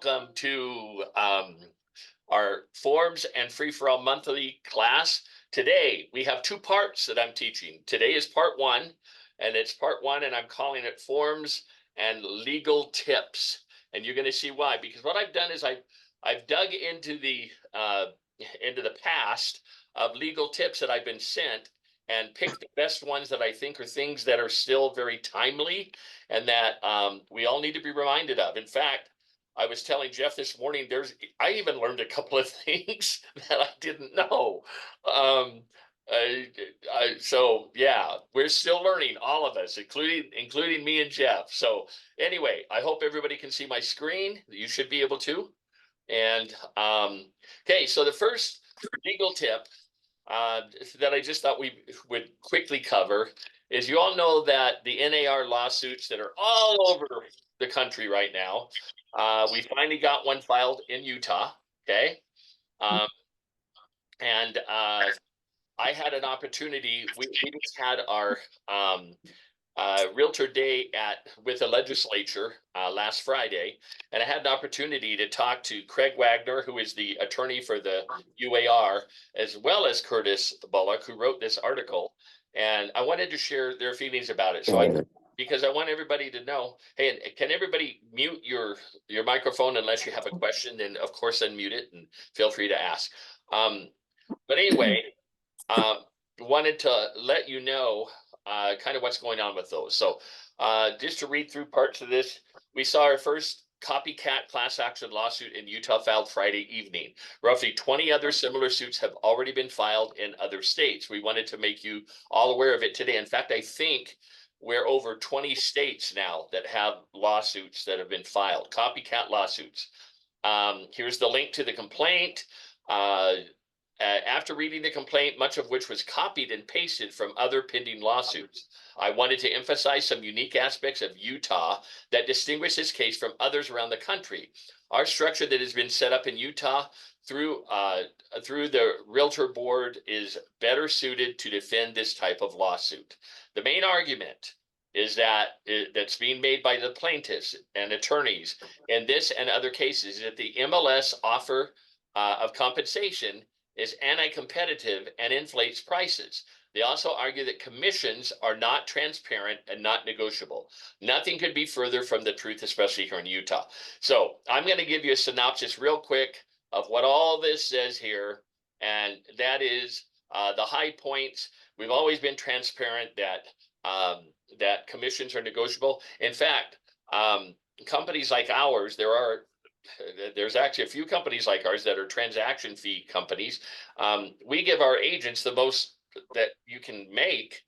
welcome to our Forms and Free-for-All monthly class. Today, we have two parts that I'm teaching. Today is part one, and I'm calling it Forms and Legal Tips. And you're going to see why, because what I've done is I've dug into the past of legal tips that I've been sent and picked the best ones that I think are things that are still very timely and that we all need to be reminded of. In fact, I was telling Jeff this morning, I even learned a couple of things that I didn't know. So yeah, we're still learning, all of us, including me and Jeff. So anyway, I hope everybody can see my screen. You should be able to. And okay, so the first legal tip that I just thought we would quickly cover is you all know that the NAR lawsuits that are all over the country right now, we finally got one filed in Utah, okay? And I had an opportunity, we just had our Realtor Day with the legislature last Friday, and I had an opportunity to talk to Craig Wagner, who is the attorney for the UAR, as well as Curtis Bullock, who wrote this article, and I wanted to share their feelings about it. So because I want everybody to know, hey, can everybody mute your microphone unless you have a question? Then of course unmute it and feel free to ask. But anyway, wanted to let you know kind of what's going on with those. So just to read through parts of this, we saw our first copycat class action lawsuit in Utah filed Friday evening. Roughly 20 other similar suits have already been filed in other states. We wanted to make you all aware of it today. In fact, I think we're over 20 states now that have lawsuits that have been filed, copycat lawsuits. Here's the link to the complaint. After reading the complaint, much of which was copied and pasted from other pending lawsuits, I wanted to emphasize some unique aspects of Utah that distinguish this case from others around the country. Our structure that has been set up in Utah through the Realtor Board is better suited to defend this type of lawsuit. The main argument is that's being made by the plaintiffs and attorneys in this and other cases is that the MLS offer of compensation is anti-competitive and inflates prices. They also argue that commissions are not transparent and not negotiable. Nothing could be further from the truth, especially here in Utah. So I'm going to give you a synopsis real quick of what all this says here, and that is the high points. We've always been transparent that commissions are negotiable. In fact, companies like ours, there's actually a few companies like ours that are transaction fee companies. We give our agents the most that you can make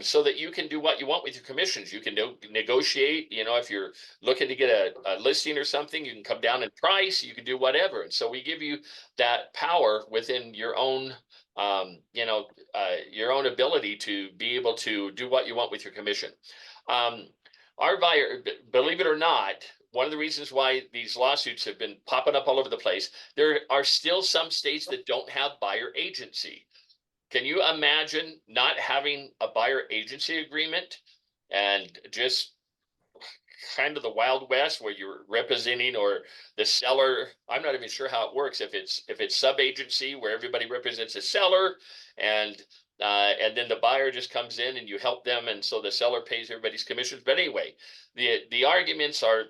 so that you can do what you want with your commissions. You can negotiate, if you're looking to get a listing or something, you can come down in price, you can do whatever. And so we give you that power within your own, your own ability to be able to do what you want with your commission. Our buyer, believe it or not, one of the reasons why these lawsuits have been popping up all over the place, there are still some states that don't have buyer agency. Can you imagine not having a buyer agency agreement and just kind of the Wild West where you're representing or the seller? I'm not even sure how it works. If it's sub-agency where everybody represents a seller and then the buyer just comes in and you help them, and so the seller pays everybody's commissions. But anyway, the arguments are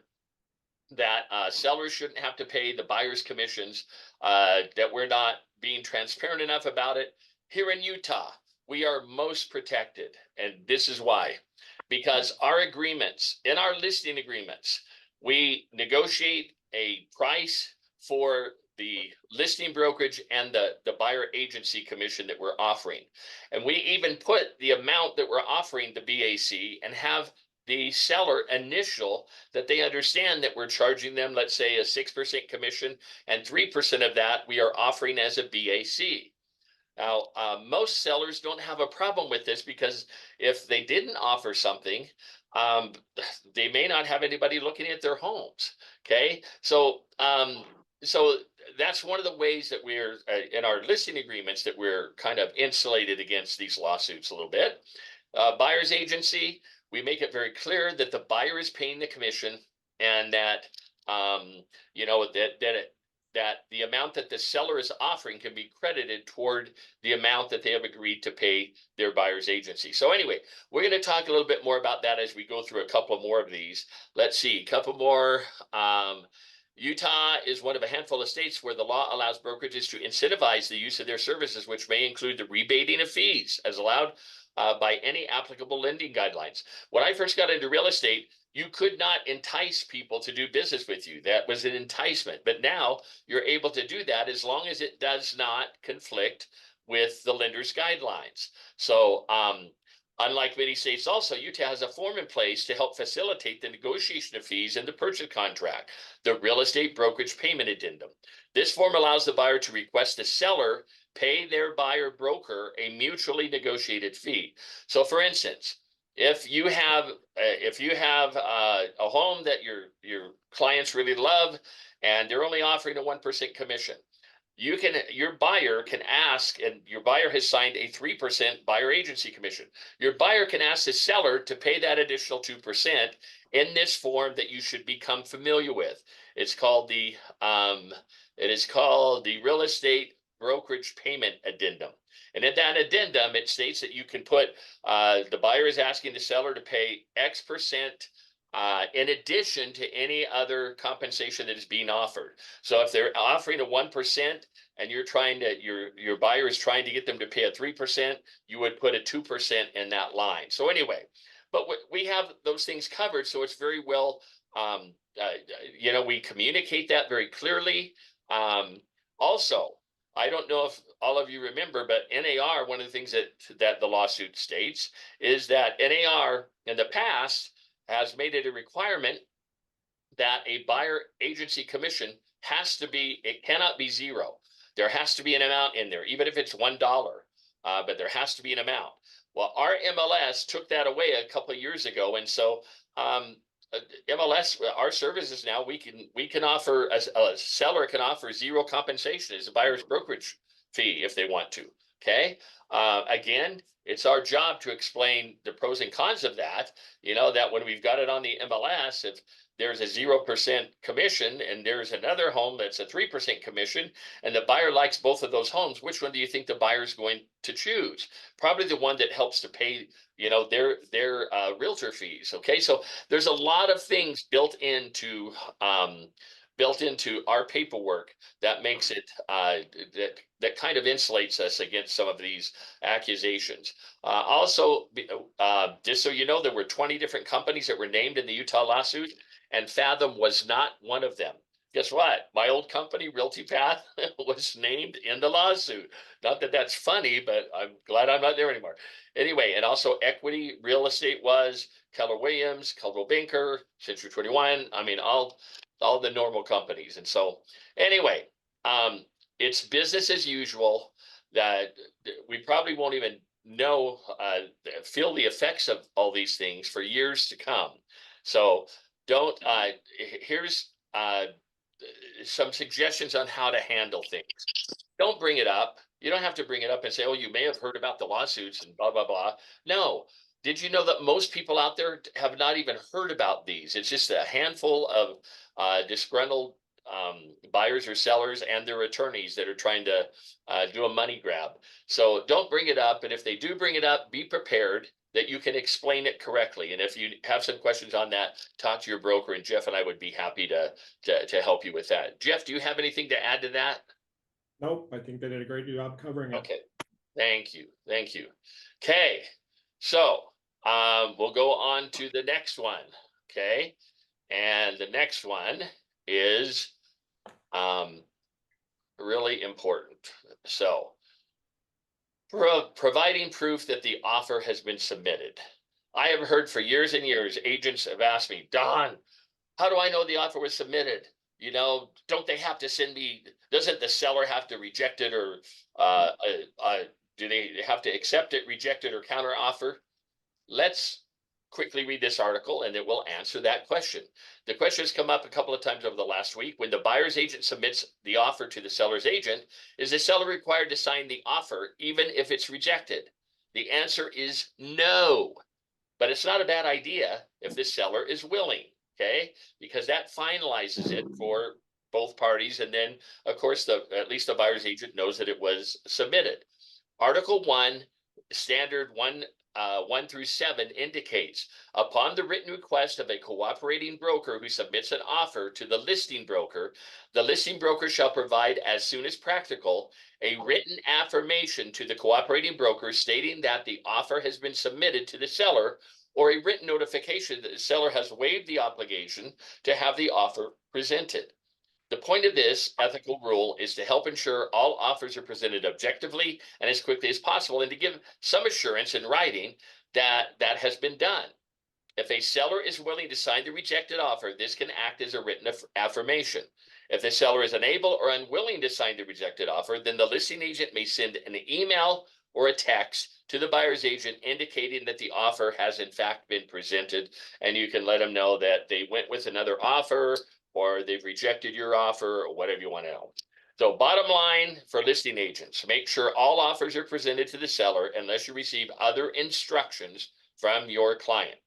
that sellers shouldn't have to pay the buyer's commissions, that we're not being transparent enough about it. Here in Utah, we are most protected, and this is why. Because our agreements, in our listing agreements, we negotiate a price for the listing brokerage and the buyer agency commission that we're offering. And we even put the amount that we're offering the BAC and have the seller initial that they understand that we're charging them, let's say, a 6% commission, and 3% of that we are offering as a BAC. Now, most sellers don't have a problem with this because if they didn't offer something, they may not have anybody looking at their homes. Okay, so that's one of the ways that we're in our listing agreements that we're kind of insulated against these lawsuits a little bit. Buyer's agency, we make it very clear that the buyer is paying the commission and that you know, that the amount that the seller is offering can be credited toward the amount that they have agreed to pay their buyer's agency. So anyway, we're going to talk a little bit more about that as we go through a couple more of these. Let's see, a couple more. Utah is one of a handful of states where the law allows brokerages to incentivize the use of their services, which may include the rebating of fees as allowed by any applicable lending guidelines. When I first got into real estate, you could not entice people to do business with you. That was an enticement. But now you're able to do that as long as it does not conflict with the lender's guidelines. So, unlike many states, also, Utah has a form in place to help facilitate the negotiation of fees in the purchase contract, the real estate brokerage payment addendum. This form allows the buyer to request the seller pay their buyer broker a mutually negotiated fee. So, for instance, if you have a home that your clients really love and they're only offering a 1% commission, your buyer can ask, and your buyer has signed a 3% buyer agency commission. Your buyer can ask the seller to pay that additional 2% in this form that you should become familiar with. It's called the real estate brokerage payment addendum. And in that addendum, it states that you can put the buyer is asking the seller to pay X percent in addition to any other compensation that is being offered. So if they're offering a 1% and your buyer is trying to get them to pay a 3%, you would put a 2% in that line. So anyway, but we have those things covered. So it's very well, we communicate that very clearly. Also, I don't know if all of you remember, but NAR, one of the things that the lawsuit states is that NAR in the past has made it a requirement that a buyer agency commission it cannot be zero. There has to be an amount in there, even if it's $1, but there has to be an amount. Well, our MLS took that away a couple of years ago, and so MLS, our services now, we can offer, a seller can offer zero compensation as a buyer's brokerage fee if they want to. Okay. Again, it's our job to explain the pros and cons of that. That when we've got it on the MLS, if there's a 0% commission and there's another home that's a 3% commission, and the buyer likes both of those homes, which one do you think the buyer is going to choose? Probably the one that helps to pay, their realtor fees. Okay, so there's a lot of things built into our paperwork that makes it that kind of insulates us against some of these accusations. Also, just so you know, there were 20 different companies that were named in the Utah lawsuit, and Fathom was not one of them. Guess what? My old company, Realty Path, was named in the lawsuit. Not that that's funny, but I'm glad I'm not there anymore. Anyway, and also Equity Real Estate was, Keller Williams, Coldwell Banker, Century 21. I mean, all the normal companies. And so anyway, it's business as usual. That we probably won't even feel the effects of all these things for years to come. So here's some suggestions on how to handle things. Don't bring it up. You don't have to bring it up and say, oh, you may have heard about the lawsuits and blah, blah, blah. No. Did you know that most people out there have not even heard about these? It's just a handful of disgruntled buyers or sellers and their attorneys that are trying to do a money grab. So don't bring it up. And if they do bring it up, be prepared that you can explain it correctly. And if you have some questions on that, talk to your broker, and Jeff and I would be happy to help you with that. Jeff, do you have anything to add to that? Nope, I think they did a great job covering it. Okay, thank you. Okay, so we'll go on to the next one. Okay, and the next one is really important. So providing proof that the offer has been submitted. I have heard for years and years, agents have asked me, Don, how do I know the offer was submitted? Don't they have to send me, doesn't the seller have to reject it, or do they have to accept it, reject it, or counter offer? Let's quickly read this article and it will answer that question. The question has come up a couple of times over the last week. When the buyer's agent submits the offer to the seller's agent, is the seller required to sign the offer even if it's rejected? The answer is no, but it's not a bad idea if the seller is willing. Okay, because that finalizes it for both parties, and then of course at least the buyer's agent knows that it was submitted. Article 1, standard 1 through 7 indicates upon the written request of a cooperating broker who submits an offer to the listing broker shall provide as soon as practical a written affirmation to the cooperating broker stating that the offer has been submitted to the seller, or a written notification that the seller has waived the obligation to have the offer presented. The point of this ethical rule is to help ensure all offers are presented objectively and as quickly as possible, and to give some assurance in writing that that has been done. If a seller is willing to sign the rejected offer, this can act as a written affirmation. If the seller is unable or unwilling to sign the rejected offer, then the listing agent may send an email or a text to the buyer's agent indicating that the offer has in fact been presented, and you can let them know that they went with another offer or they've rejected your offer or whatever you want to know. So bottom line for listing agents, make sure all offers are presented to the seller unless you receive other instructions from your client.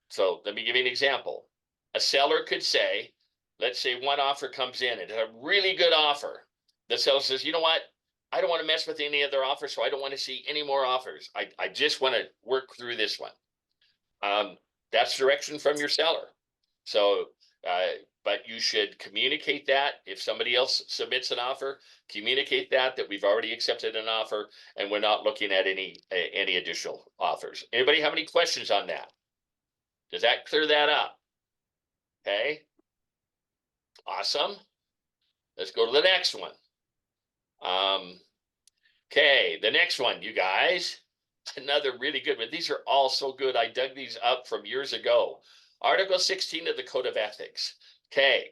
So let me give you an example. A seller could say, let's say one offer comes in, it's a really good offer. The seller says, you know what? I don't want to mess with any other offers, so I don't want to see any more offers. I just want to work through this one. That's direction from your seller. So, but you should communicate that. If somebody else submits an offer, communicate that we've already accepted an offer and we're not looking at any additional offers. Anybody have any questions on that? Does that clear that up? Okay. Awesome. Let's go to the next one. Okay, the next one, you guys. Another really good one. These are all so good. I dug these up from years ago. Article 16 of the Code of Ethics. Okay.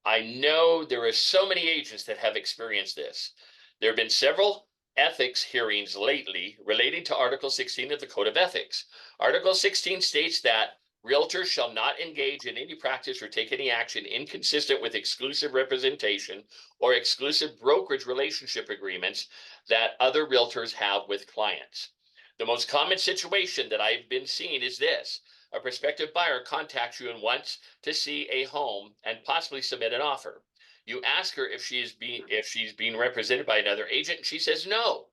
I know there are so many agents that have experienced this. There have been several ethics hearings lately relating to Article 16 of the Code of Ethics. Article 16 states that realtors shall not engage in any practice or take any action inconsistent with exclusive representation or exclusive brokerage relationship agreements that other realtors have with clients. The most common situation that I've been seeing is this. A prospective buyer contacts you and wants to see a home and possibly submit an offer. You ask her if she's being represented by another agent, and she says no.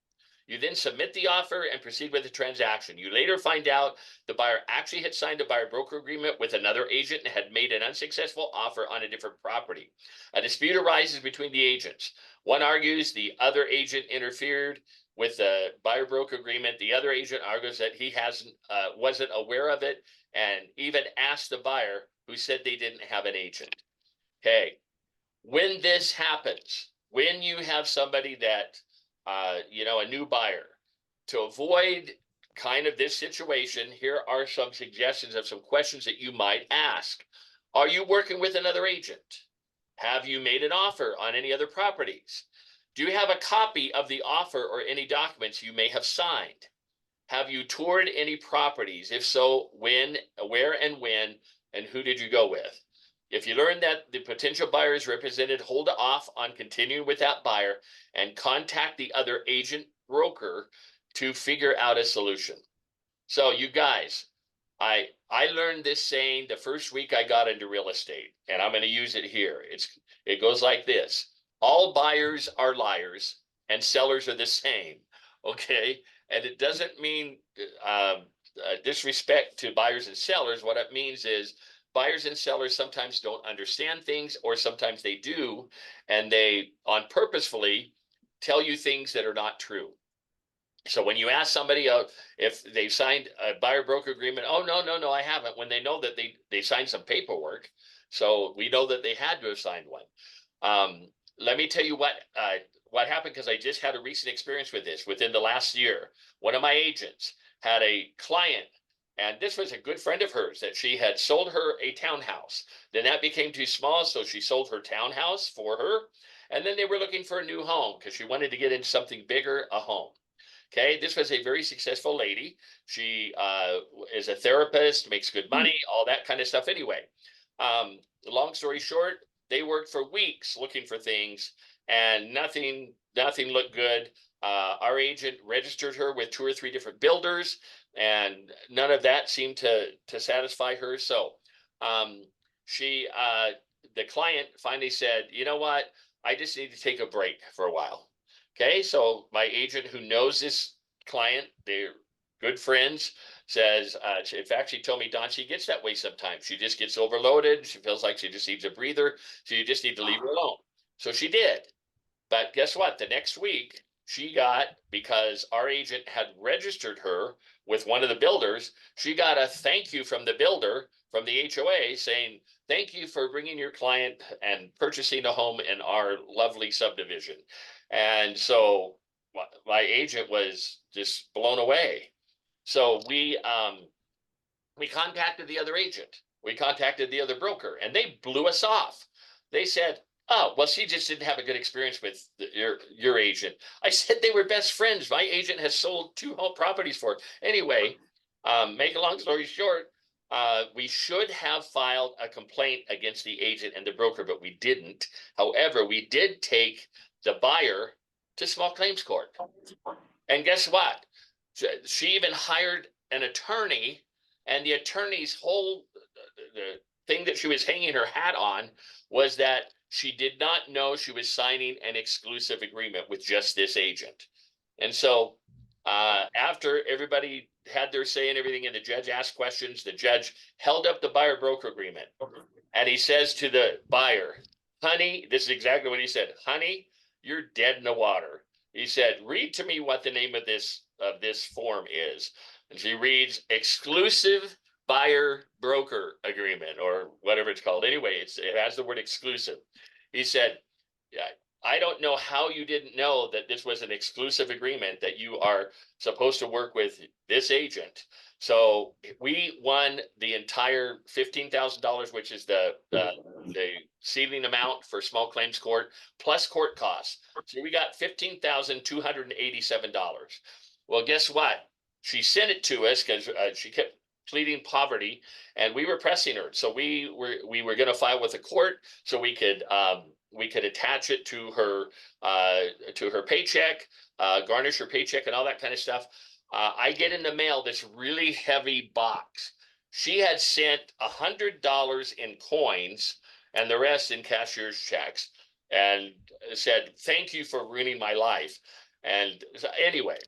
You then submit the offer and proceed with the transaction. You later find out the buyer actually had signed a buyer broker agreement with another agent and had made an unsuccessful offer on a different property. A dispute arises between the agents. One argues the other agent interfered with the buyer broker agreement. The other agent argues that he wasn't aware of it and even asked the buyer, who said they didn't have an agent. Okay, when this happens, when you have somebody that a new buyer, to avoid kind of this situation, here are some suggestions of some questions that you might ask. Are you working with another agent? Have you made an offer on any other properties? Do you have a copy of the offer or any documents you may have signed? Have you toured any properties? If so, when, where and when, and who did you go with? If you learn that the potential buyer is represented, hold off on continuing with that buyer and contact the other agent broker to figure out a solution. So you guys, I learned this saying the first week I got into real estate, and I'm going to use it here. It goes like this. All buyers are liars and sellers are the same. Okay. And it doesn't mean disrespect to buyers and sellers. What it means is buyers and sellers sometimes don't understand things, or sometimes they do, and they on purposefully tell you things that are not true. So when you ask somebody if they've signed a buyer broker agreement, oh, no, I haven't, when they know that they signed some paperwork. So we know that they had to have signed one. Let me tell you what happened, because I just had a recent experience with this within the last year. One of my agents had a client, and this was a good friend of hers, that she had sold her a townhouse. Then that became too small, so she sold her townhouse for her. And then they were looking for a new home because she wanted to get into something bigger, a home. Okay, this was a very successful lady. She is a therapist, makes good money, all that kind of stuff. Anyway, long story short, they worked for weeks looking for things, and nothing looked good. Our agent registered her with 2 or 3 different builders, and none of that seemed to satisfy her. So the client finally said, you know what? I just need to take a break for a while. Okay, so my agent who knows this client, they're good friends, says, in fact, she told me, Don, she gets that way sometimes. She just gets overloaded. She feels like she just needs a breather. So you just need to leave her alone. So she did. But guess what? The next week, she got, because our agent had registered her with one of the builders, she got a thank you from the builder, from the HOA, saying, thank you for bringing your client and purchasing a home in our lovely subdivision. And so my agent was just blown away. So we contacted the other agent. We contacted the other broker, and they blew us off. They said, "Oh, well, she just didn't have a good experience with your agent." I said they were best friends. My agent has sold 2 home properties for her. Anyway, make a long story short, we should have filed a complaint against the agent and the broker, but we didn't. However, we did take the buyer to small claims court. And guess what? She even hired an attorney, and the attorney's whole the thing that she was hanging her hat on was that she did not know she was signing an exclusive agreement with just this agent. And so after everybody had their say and everything, and the judge asked questions, the judge held up the buyer broker agreement. And he says to the buyer, honey, this is exactly what he said, honey, you're dead in the water. He said, read to me what the name of this form is. And she reads exclusive buyer broker agreement, or whatever it's called. Anyway, it has the word exclusive. He said, yeah, I don't know how you didn't know that this was an exclusive agreement, that you are supposed to work with this agent. So we won the entire $15,000, which is the ceiling amount for small claims court, plus court costs. So we got $15,287. Well, guess what? She sent it to us because she kept pleading poverty, and we were pressing her. So we were going to file with the court so we could attach it to her paycheck, garnish her paycheck, and all that kind of stuff. I get in the mail this really heavy box. She had sent $100 in coins and the rest in cashier's checks, and said, "Thank you for ruining my life." And anyway,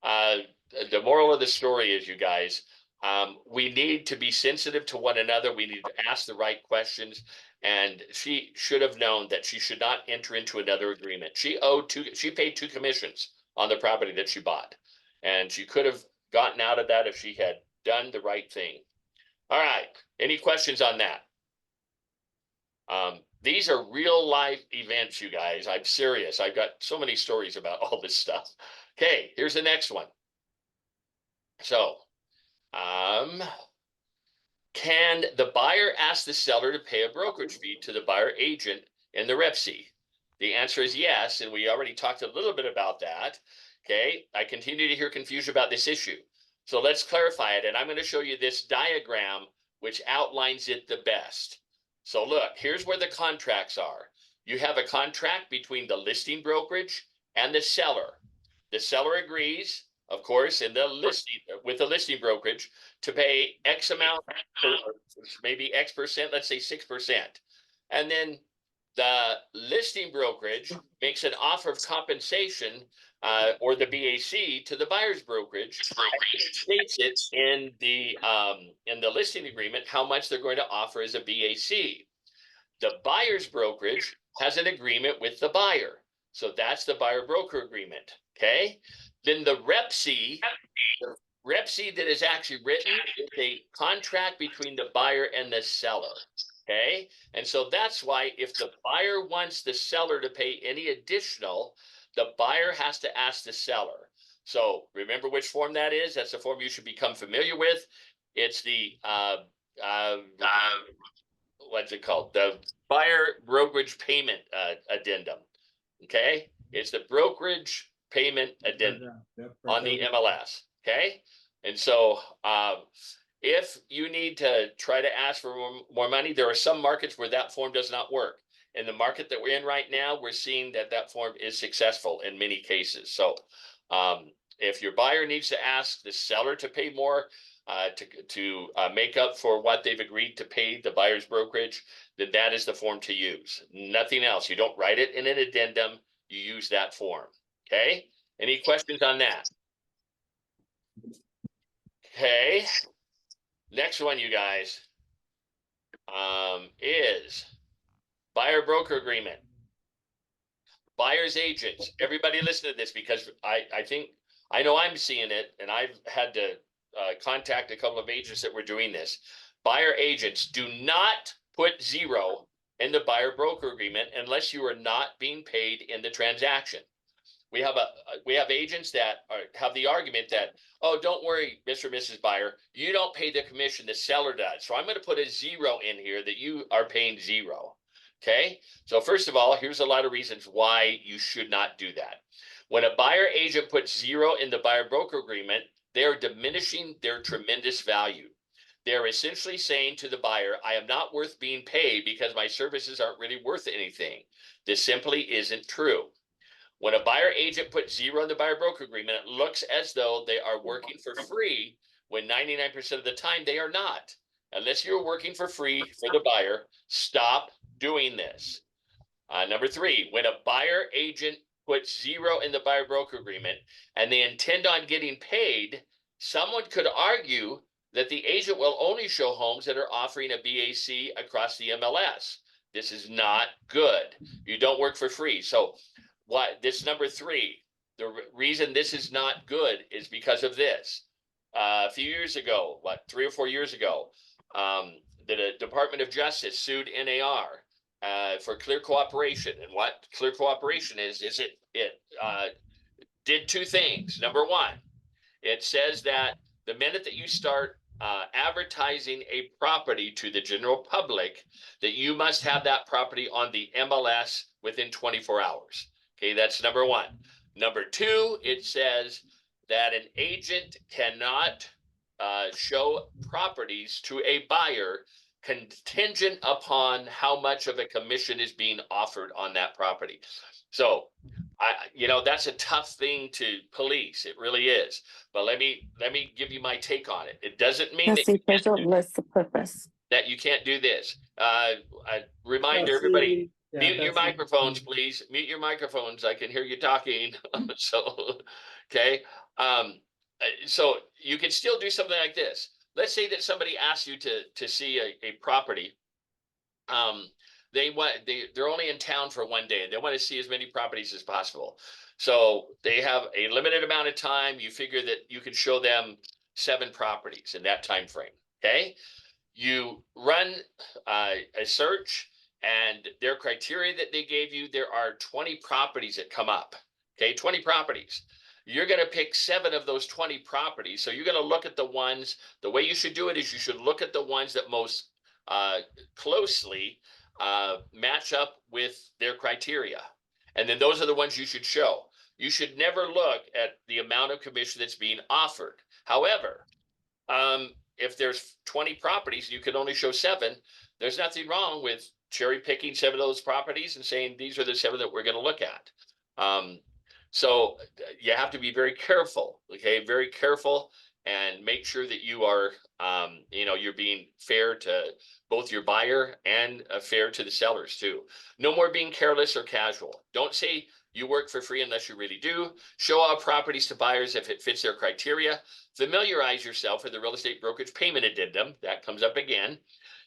uh, the moral of the story is, you guys, we need to be sensitive to one another. We need to ask the right questions. And she should have known that she should not enter into another agreement. She paid 2 commissions on the property that she bought. And she could have gotten out of that if she had done the right thing. All right. Any questions on that? These are real life events, you guys. I'm serious. I've got so many stories about all this stuff. Okay, here's the next one. So, can the buyer ask the seller to pay a brokerage fee to the buyer agent in the REPC? The answer is yes, and we already talked a little bit about that. Okay, I continue to hear confusion about this issue. So let's clarify it, and I'm going to show you this diagram which outlines it the best. So look, here's where the contracts are. You have a contract between the listing brokerage and the seller. The seller agrees, of course, in the listing with the listing brokerage to pay X amount, maybe X percent, let's say 6%. And then the listing brokerage makes an offer of compensation, or the BAC, to the buyer's brokerage, states it in the listing agreement how much they're going to offer as a BAC. The buyer's brokerage has an agreement with the buyer. So that's the buyer broker agreement. Okay. Then the REPC that is actually written is a contract between the buyer and the seller. Okay. And so that's why if the buyer wants the seller to pay any additional, the buyer has to ask the seller. So remember which form that is? That's a form you should become familiar with. It's the what's it called? The buyer brokerage payment addendum. Okay, it's the brokerage payment addendum on the MLS. Okay, and so if you need to try to ask for more money, there are some markets where that form does not work. In the market that we're in right now, we're seeing that form is successful in many cases. So if your buyer needs to ask the seller to pay more, to make up for what they've agreed to pay the buyer's brokerage, then that is the form to use. Nothing else. You don't write it in an addendum. You use that form. Okay. Any questions on that? Okay. Next one, you guys, is buyer broker agreement. Buyer's agents. Everybody listen to this, because I know I'm seeing it, and I've had to contact a couple of agents that were doing this. Buyer agents, do not put zero in the buyer broker agreement unless you are not being paid in the transaction. We have agents that have the argument that, oh, don't worry, Mr. and Mrs. Buyer, you don't pay the commission, the seller does. So I'm going to put a zero in here that you are paying zero. Okay. So first of all, here's a lot of reasons why you should not do that. When a buyer agent puts zero in the buyer broker agreement, they are diminishing their tremendous value. They're essentially saying to the buyer, I am not worth being paid because my services aren't really worth anything. This simply isn't true. When a buyer agent puts zero in the buyer broker agreement, it looks as though they are working for free, when 99% of the time they are not. Unless you're working for free for the buyer, stop doing this. Number three, when a buyer agent puts zero in the buyer broker agreement and they intend on getting paid, someone could argue that the agent will only show homes that are offering a BAC across the MLS. This is not good. You don't work for free. So this number three, the reason this is not good is because of this. A few years ago, 3 or 4 years ago, the Department of Justice sued NAR for clear cooperation. And what clear cooperation is it did two things. Number one, it says that the minute that you start advertising a property to the general public, that you must have that property on the MLS within 24 hours. Okay, that's number one. Number two, it says that an agent cannot show properties to a buyer contingent upon how much of a commission is being offered on that property. So, that's a tough thing to police. It really is. But let me give you my take on it. It doesn't mean that you can't do this. Reminder, everybody, mute your microphones, please. Mute your microphones. I can hear you talking. So, okay. So you can still do something like this. Let's say that somebody asks you to see a property. They're only in town for one day and they want to see as many properties as possible. So they have a limited amount of time. You figure that you can show them 7 properties in that time frame. Okay. You run a search, and their criteria that they gave you, there are 20 properties that come up. Okay, 20 properties. You're going to pick 7 of those 20 properties. So you're going to look at the ones, the way you should do it is you should look at the ones that most closely match up with their criteria. And then those are the ones you should show. You should never look at the amount of commission that's being offered. However, if there's 20 properties, you can only show 7. There's nothing wrong with cherry picking 7 of those properties and saying, these are the 7 that we're going to look at. So you have to be very careful, okay? Very careful, and make sure that you are, you're being fair to both your buyer and fair to the sellers too. No more being careless or casual. Don't say you work for free unless you really do. Show all properties to buyers if it fits their criteria. Familiarize yourself with the real estate brokerage payment addendum. That comes up again.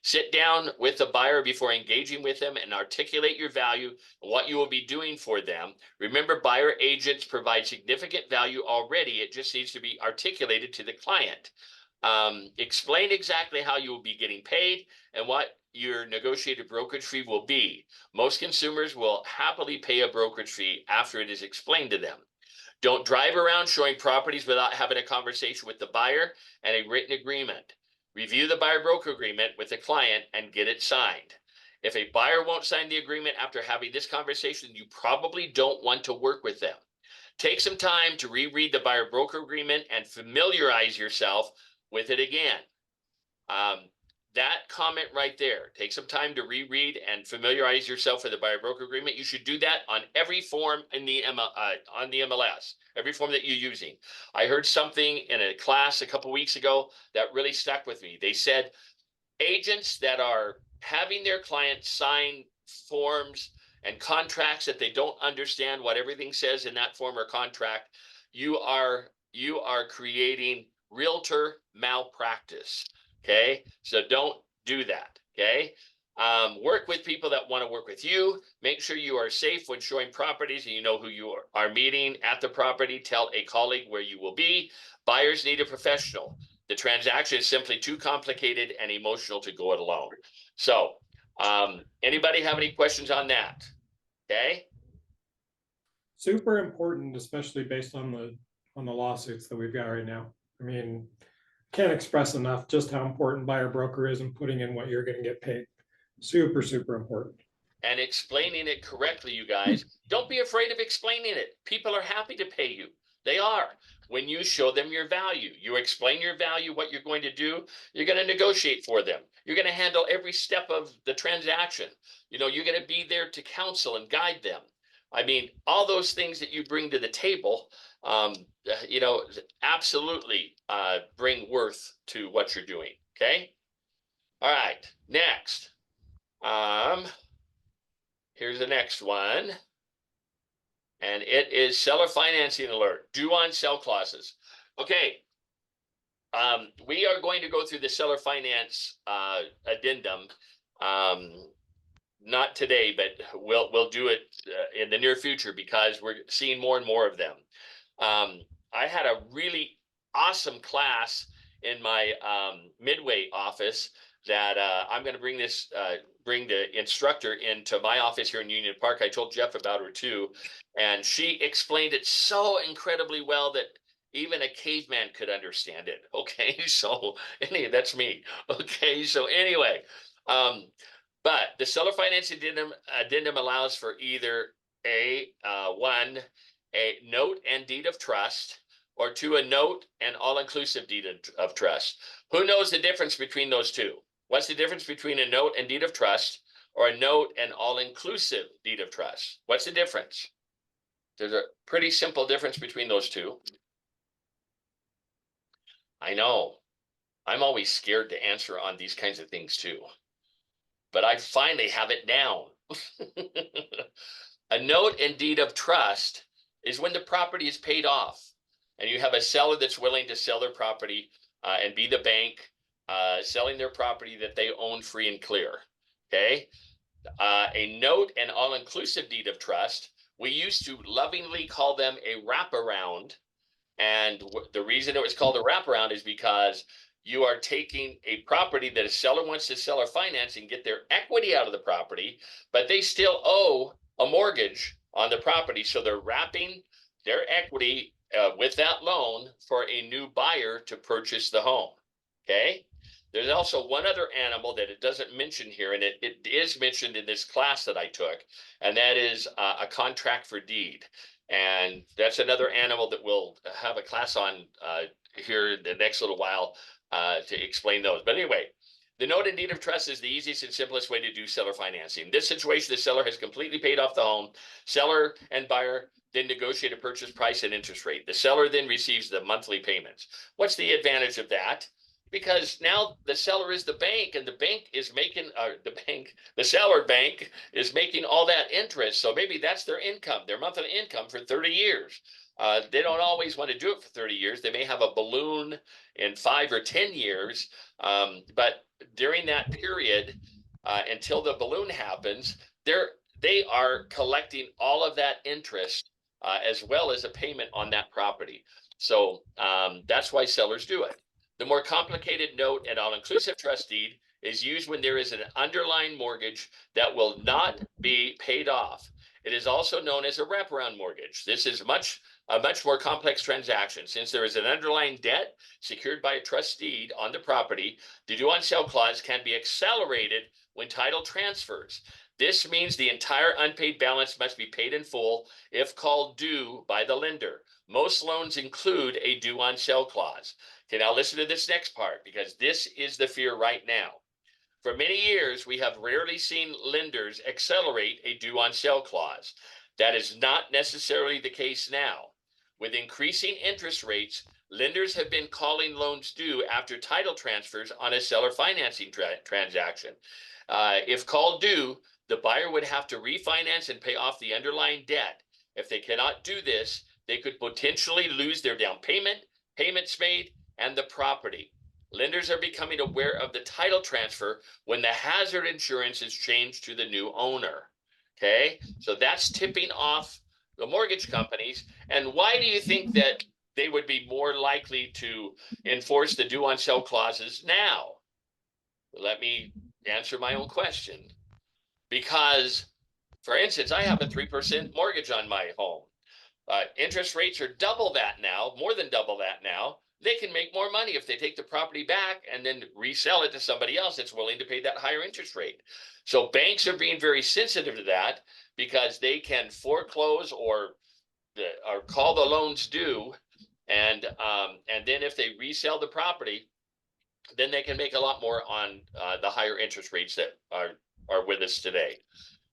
Sit down with the buyer before engaging with them and articulate your value and what you will be doing for them. Remember, buyer agents provide significant value already. It just needs to be articulated to the client. Explain exactly how you will be getting paid and what your negotiated brokerage fee will be. Most consumers will happily pay a brokerage fee after it is explained to them. Don't drive around showing properties without having a conversation with the buyer and a written agreement. Review the buyer broker agreement with the client and get it signed. If a buyer won't sign the agreement after having this conversation, you probably don't want to work with them. Take some time to reread the buyer broker agreement and familiarize yourself with it again. that comment right there, take some time to reread and familiarize yourself with the buyer broker agreement. You should do that on every form in the on the MLS, every form that you're using. I heard something in a class a couple weeks ago that really stuck with me. They said agents that are having their clients sign forms and contracts that they don't understand what everything says in that form or contract, you are creating realtor malpractice. Okay, so don't do that. Okay, work with people that want to work with you. Make sure you are safe when showing properties and you know who you are meeting at the property. Tell a colleague where you will be. Buyers need a professional. The transaction is simply too complicated and emotional to go it alone. So, anybody have any questions on that? Okay. Super important, especially based on the lawsuits that we've got right now. I mean, can't express enough just how important buyer broker is in putting in what you're going to get paid. Super, super important. And explaining it correctly, you guys. Don't be afraid of explaining it. People are happy to pay you. They are. When you show them your value, you explain your value, what you're going to do, you're going to negotiate for them. You're going to handle every step of the transaction. You know, you're going to be there to counsel and guide them. I mean, all those things that you bring to the table, you know, absolutely bring worth to what you're doing. Okay. All right. Next. Here's the next one. And it is seller financing alert, due on sell clauses. Okay. We are going to go through the seller finance addendum. Not today, but we'll do it in the near future because we're seeing more and more of them. I had a really awesome class in my Midway office that I'm going to bring the instructor into my office here in Union Park. I told Jeff about her too, and she explained it so incredibly well that even a caveman could understand it. Okay, so anyway, that's me. Okay, so anyway, but the seller finance addendum allows for either one, a note and deed of trust, or two, a note and all-inclusive deed of trust. Who knows the difference between those two? What's the difference between a note and deed of trust or a note and all-inclusive deed of trust? What's the difference? There's a pretty simple difference between those two. I know. I'm always scared to answer on these kinds of things too. But I finally have it down. A note and deed of trust is when the property is paid off and you have a seller that's willing to sell their property and be the bank selling their property that they own free and clear. Okay. A note and all-inclusive deed of trust, we used to lovingly call them a wraparound. And the reason it was called a wraparound is because you are taking a property that a seller wants to sell or finance and get their equity out of the property, but they still owe a mortgage on the property. So they're wrapping their equity with that loan for a new buyer to purchase the home. Okay. There's also one other animal that it doesn't mention here, and it is mentioned in this class that I took, and that is a contract for deed. And that's another animal that we'll have a class on here in the next little while to explain those. But anyway, the note and deed of trust is the easiest and simplest way to do seller financing. In this situation, the seller has completely paid off the home. Seller and buyer then negotiate a purchase price and interest rate. The seller then receives the monthly payments. What's the advantage of that? Because now the seller is the bank, and the bank is making the seller bank is making all that interest. So maybe that's their income, their monthly income for 30 years. They don't always want to do it for 30 years. They may have a balloon in 5 or 10 years. But during that period, until the balloon happens, they are collecting all of that interest as well as a payment on that property. So that's why sellers do it. The more complicated note and all-inclusive trust deed is used when there is an underlying mortgage that will not be paid off. It is also known as a wraparound mortgage. This is a much more complex transaction. Since there is an underlying debt secured by a trust deed on the property, the due on sale clause can be accelerated when title transfers. This means the entire unpaid balance must be paid in full if called due by the lender. Most loans include a due on sale clause. Okay, now listen to this next part because this is the fear right now. For many years, we have rarely seen lenders accelerate a due on sale clause. That is not necessarily the case now. With increasing interest rates, lenders have been calling loans due after title transfers on a seller financing transaction. If called due, the buyer would have to refinance and pay off the underlying debt. If they cannot do this, they could potentially lose their down payment, payments made, and the property. Lenders are becoming aware of the title transfer when the hazard insurance is changed to the new owner. Okay, so that's tipping off the mortgage companies. And why do you think that they would be more likely to enforce the due on sale clauses now? Let me answer my own question. Because, for instance, I have a 3% mortgage on my home. Interest rates are double that now, more than double that now. They can make more money if they take the property back and then resell it to somebody else that's willing to pay that higher interest rate. So banks are being very sensitive to that because they can foreclose or call the loans due, and then if they resell the property, then they can make a lot more on the higher interest rates that are with us today.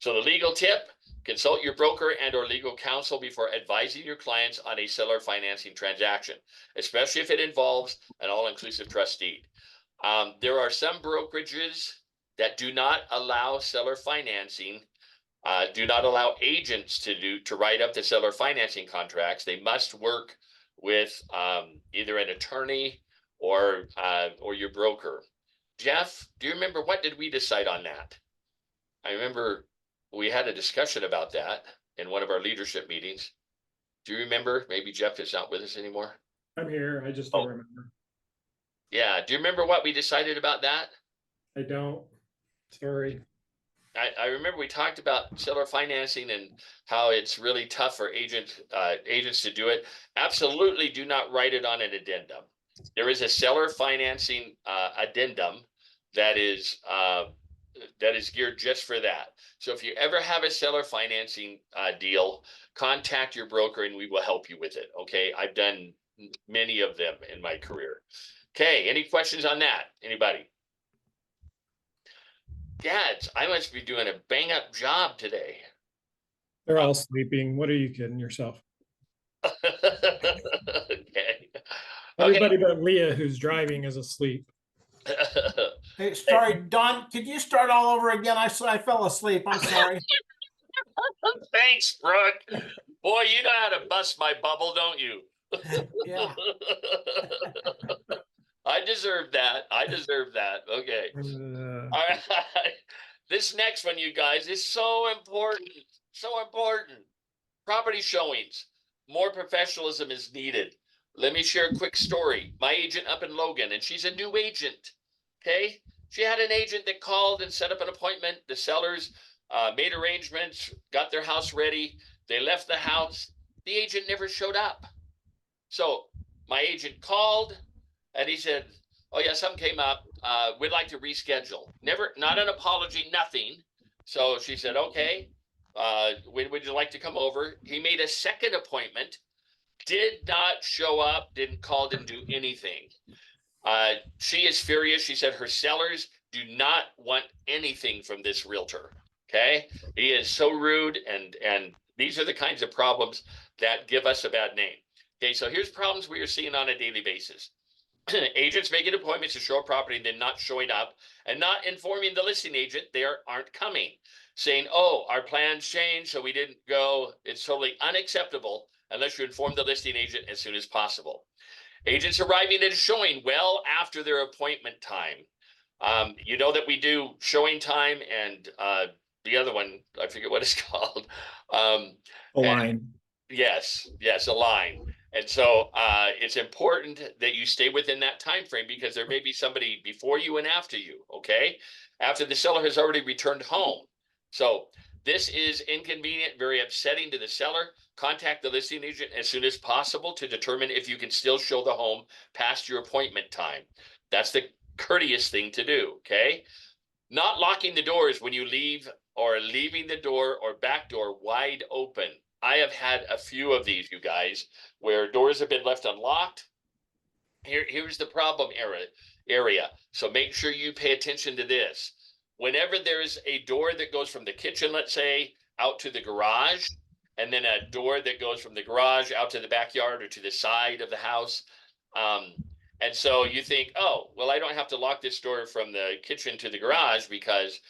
So the legal tip: consult your broker and or legal counsel before advising your clients on a seller financing transaction, especially if it involves an all-inclusive trust deed. There are some brokerages that do not allow seller financing, do not allow agents to write up the seller financing contracts. They must work with either an attorney or your broker. Jeff, do you remember, what did we decide on that? I remember we had a discussion about that in one of our leadership meetings. Do you remember? Maybe Jeff is not with us anymore. I'm here. I just don't remember. Yeah. Do you remember what we decided about that? I don't. Sorry. I remember we talked about seller financing and how it's really tough for agents to do it. Absolutely do not write it on an addendum. There is a seller financing addendum that is geared just for that. So if you ever have a seller financing deal, contact your broker and we will help you with it. Okay, I've done many of them in my career. Okay, any questions on that? Anybody? Dads, I must be doing a bang up job today. They're all sleeping. What are you kidding yourself? Okay. Everybody but Leah, who's driving, is asleep. Hey, sorry, Don, could you start all over again? I fell asleep. I'm sorry. Thanks, Brooke. Boy, you know how to bust my bubble, don't you? Yeah. I deserve that. I deserve that. Okay. All right. This next one, you guys, is so important. So important. Property showings. More professionalism is needed. Let me share a quick story. My agent up in Logan, and she's a new agent. Okay. She had an agent that called and set up an appointment. The sellers made arrangements, got their house ready. They left the house. The agent never showed up. So my agent called and he said, "Oh yeah, something came up. We'd like to reschedule." Never, not an apology, nothing. So she said, "Okay, when would you like to come over?" He made a second appointment, did not show up, didn't call, didn't do anything. She is furious. She said her sellers do not want anything from this realtor. Okay, he is so rude, and these are the kinds of problems that give us a bad name. Okay, so here's problems we are seeing on a daily basis. Agents making appointments to show a property and then not showing up and not informing the listing agent they aren't coming, saying, "Oh, our plans changed, so we didn't go." It's totally unacceptable unless you inform the listing agent as soon as possible. Agents arriving at a showing well after their appointment time. You know that we do showing time and the other one, I forget what it's called. A line. Yes, a line. And so it's important that you stay within that time frame because there may be somebody before you and after you, okay? After the seller has already returned home. So this is inconvenient, very upsetting to the seller. Contact the listing agent as soon as possible to determine if you can still show the home past your appointment time. That's the courteous thing to do, okay? Not locking the doors when you leave, or leaving the door or back door wide open. I have had a few of these, you guys, where doors have been left unlocked. Here's the problem area. So make sure you pay attention to this. whenever there's a door that goes from the kitchen, let's say, out to the garage, and then a door that goes from the garage out to the backyard or to the side of the house. And so you think, oh, well, I don't have to lock this door from the kitchen to the garage because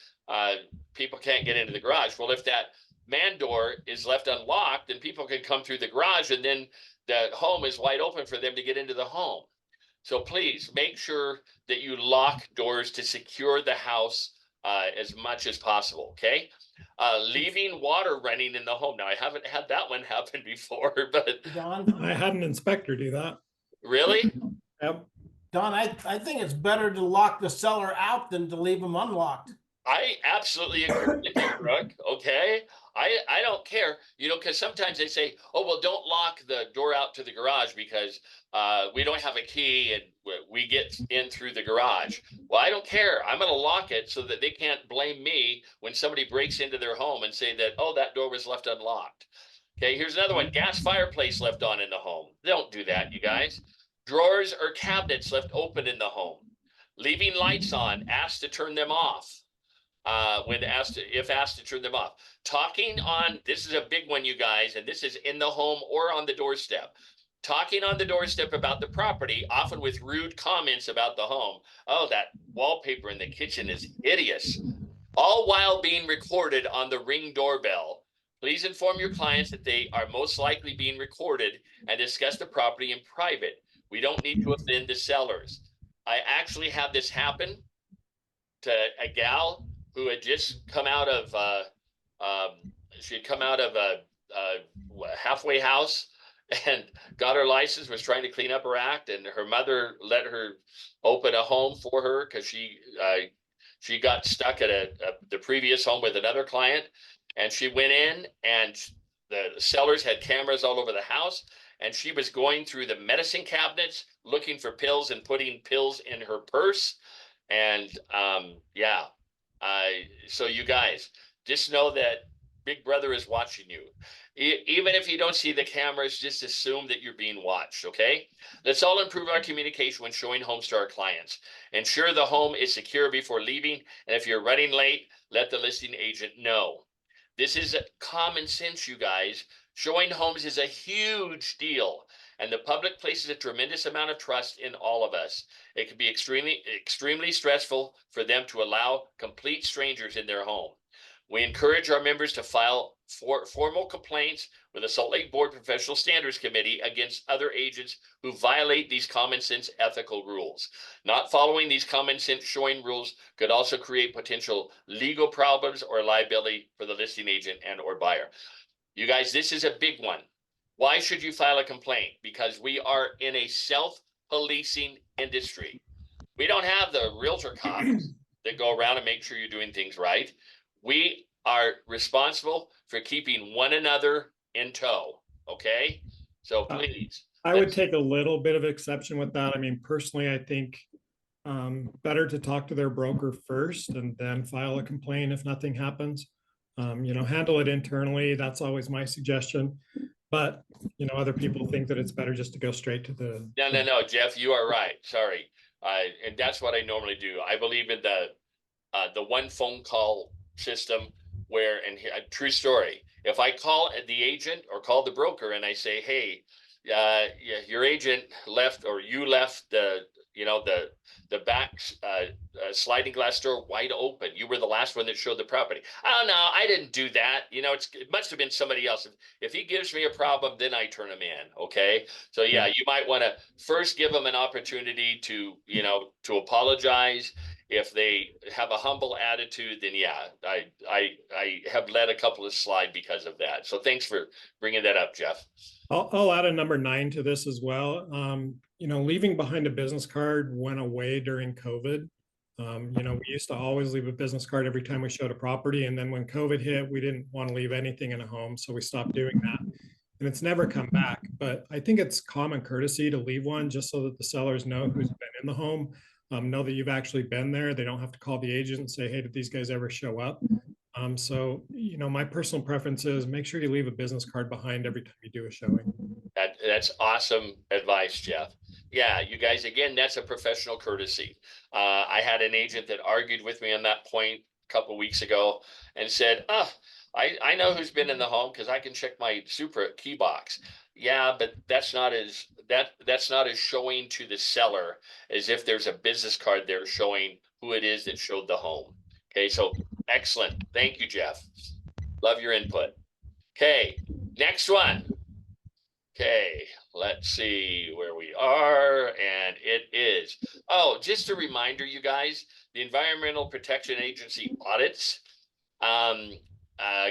people can't get into the garage. Well, if that man door is left unlocked, then people can come through the garage, and then the home is wide open for them to get into the home. So please make sure that you lock doors to secure the house as much as possible. Okay. Leaving water running in the home. Now, I haven't had that one happen before, but Don, I had an inspector do that. really? Yep. Don, I think it's better to lock the cellar out than to leave them unlocked. I absolutely agree with you, Brooke. Okay. I don't care, you know, because sometimes they say, oh, well, don't lock the door out to the garage because we don't have a key and we get in through the garage. Well, I don't care. I'm going to lock it so that they can't blame me when somebody breaks into their home and say that, oh, that door was left unlocked. Okay, here's another one. Gas fireplace left on in the home. Don't do that, you guys. Drawers or cabinets left open in the home. Leaving lights on, asked to turn them off. When asked, if asked to turn them off. Talking on, this is a big one, you guys, and this is in the home or on the doorstep. Talking on the doorstep about the property, often with rude comments about the home. Oh, that wallpaper in the kitchen is hideous. All while being recorded on the Ring doorbell. Please inform your clients that they are most likely being recorded and discuss the property in private. We don't need to offend the sellers. I actually had this happen to a gal who had just come out of she had come out of a halfway house and got her license, was trying to clean up her act, and her mother let her open a home for her because she got stuck at the previous home with another client, and she went in, and the sellers had cameras all over the house, and she was going through the medicine cabinets looking for pills and putting pills in her purse. And yeah, so you guys just know that Big Brother is watching you. Even if you don't see the cameras, just assume that you're being watched. Okay. Let's all improve our communication when showing homes to our clients. Ensure the home is secure before leaving. And if you're running late, let the listing agent know. This is common sense, you guys. Showing homes is a huge deal, and the public places a tremendous amount of trust in all of us. It can be extremely stressful for them to allow complete strangers in their home. We encourage our members to file formal complaints with the Salt Lake Board Professional Standards Committee against other agents who violate these common sense ethical rules. Not following these common sense showing rules could also create potential legal problems or liability for the listing agent and or buyer. You guys, this is a big one. Why should you file a complaint? Because we are in a self-policing industry. We don't have the realtor cops that go around and make sure you're doing things right. We are responsible for keeping one another in tow. Okay. So please. I would take a little bit of exception with that. I mean, personally, I think better to talk to their broker first and then file a complaint if nothing happens. You know, handle it internally. That's always my suggestion. But, you know, other people think that it's better just to go straight to the. No, Jeff, you are right. Sorry. And that's what I normally do. I believe in the one phone call system where, and a true story, if I call the agent or call the broker and I say, hey, your agent left, or you left the back sliding glass door wide open. You were the last one that showed the property. Oh no, I didn't do that. You know, it must have been somebody else. If he gives me a problem, then I turn him in. Okay. So yeah, you might want to first give them an opportunity to, you know, to apologize. If they have a humble attitude, then yeah, I have let a couple of slide because of that. So thanks for bringing that up, Jeff. I'll add a number 9 to this as well. You know, leaving behind a business card went away during COVID. You know, we used to always leave a business card every time we showed a property. And then when COVID hit, we didn't want to leave anything in a home. So we stopped doing that. And it's never come back. But I think it's common courtesy to leave one just so that the sellers know who's been in the home, know that you've actually been there. They don't have to call the agent and say, hey, did these guys ever show up? So, you know, my personal preference is make sure you leave a business card behind every time you do a showing. That's awesome advice, Jeff. Yeah, you guys, again, that's a professional courtesy. I had an agent that argued with me on that point a couple weeks ago and said, I know who's been in the home because I can check my Supra key box. Yeah, but that's not as showing to the seller as if there's a business card there showing who it is that showed the home. Okay, so excellent. Thank you, Jeff. Love your input. Okay, next one. Okay, let's see where we are, and it is. Oh, just a reminder, you guys, the Environmental Protection Agency audits.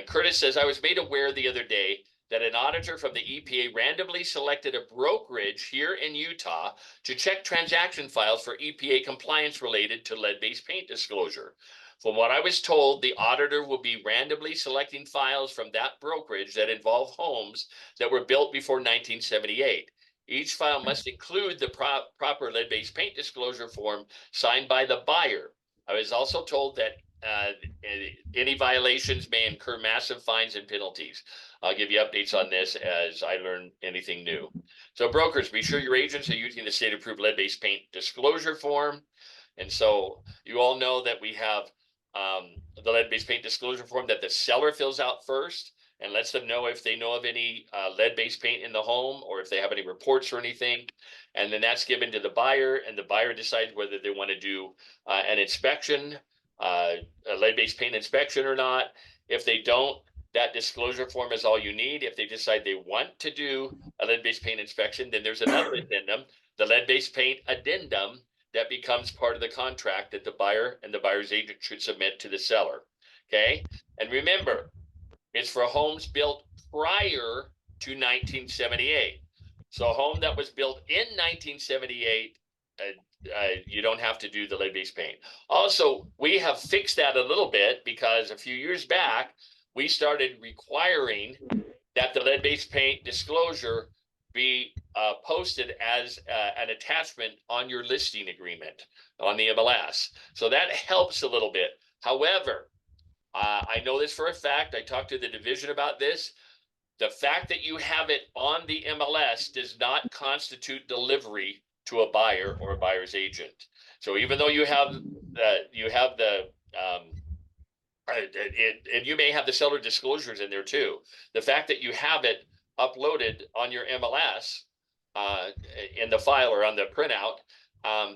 Curtis says, I was made aware the other day that an auditor from the EPA randomly selected a brokerage here in Utah to check transaction files for EPA compliance related to lead-based paint disclosure. From what I was told, the auditor will be randomly selecting files from that brokerage that involve homes that were built before 1978. Each file must include the proper lead-based paint disclosure form signed by the buyer. I was also told that any violations may incur massive fines and penalties. I'll give you updates on this as I learn anything new. So brokers, be sure your agents are using the state-approved lead-based paint disclosure form. And so you all know that we have the lead-based paint disclosure form that the seller fills out first and lets them know if they know of any lead-based paint in the home or if they have any reports or anything. And then that's given to the buyer, and the buyer decides whether they want to do an inspection, a lead-based paint inspection or not. If they don't, that disclosure form is all you need. If they decide they want to do a lead-based paint inspection, then there's another addendum, the lead-based paint addendum, that becomes part of the contract that the buyer and the buyer's agent should submit to the seller. Okay. And remember, it's for homes built prior to 1978. So a home that was built in 1978, you don't have to do the lead-based paint. Also, we have fixed that a little bit because a few years back, we started requiring that the lead-based paint disclosure be posted as an attachment on your listing agreement on the MLS. So that helps a little bit. However, I know this for a fact. I talked to the division about this. The fact that you have it on the MLS does not constitute delivery to a buyer or a buyer's agent. So even though you have and you may have the seller disclosures in there too, the fact that you have it uploaded on your MLS in the file or on the printout,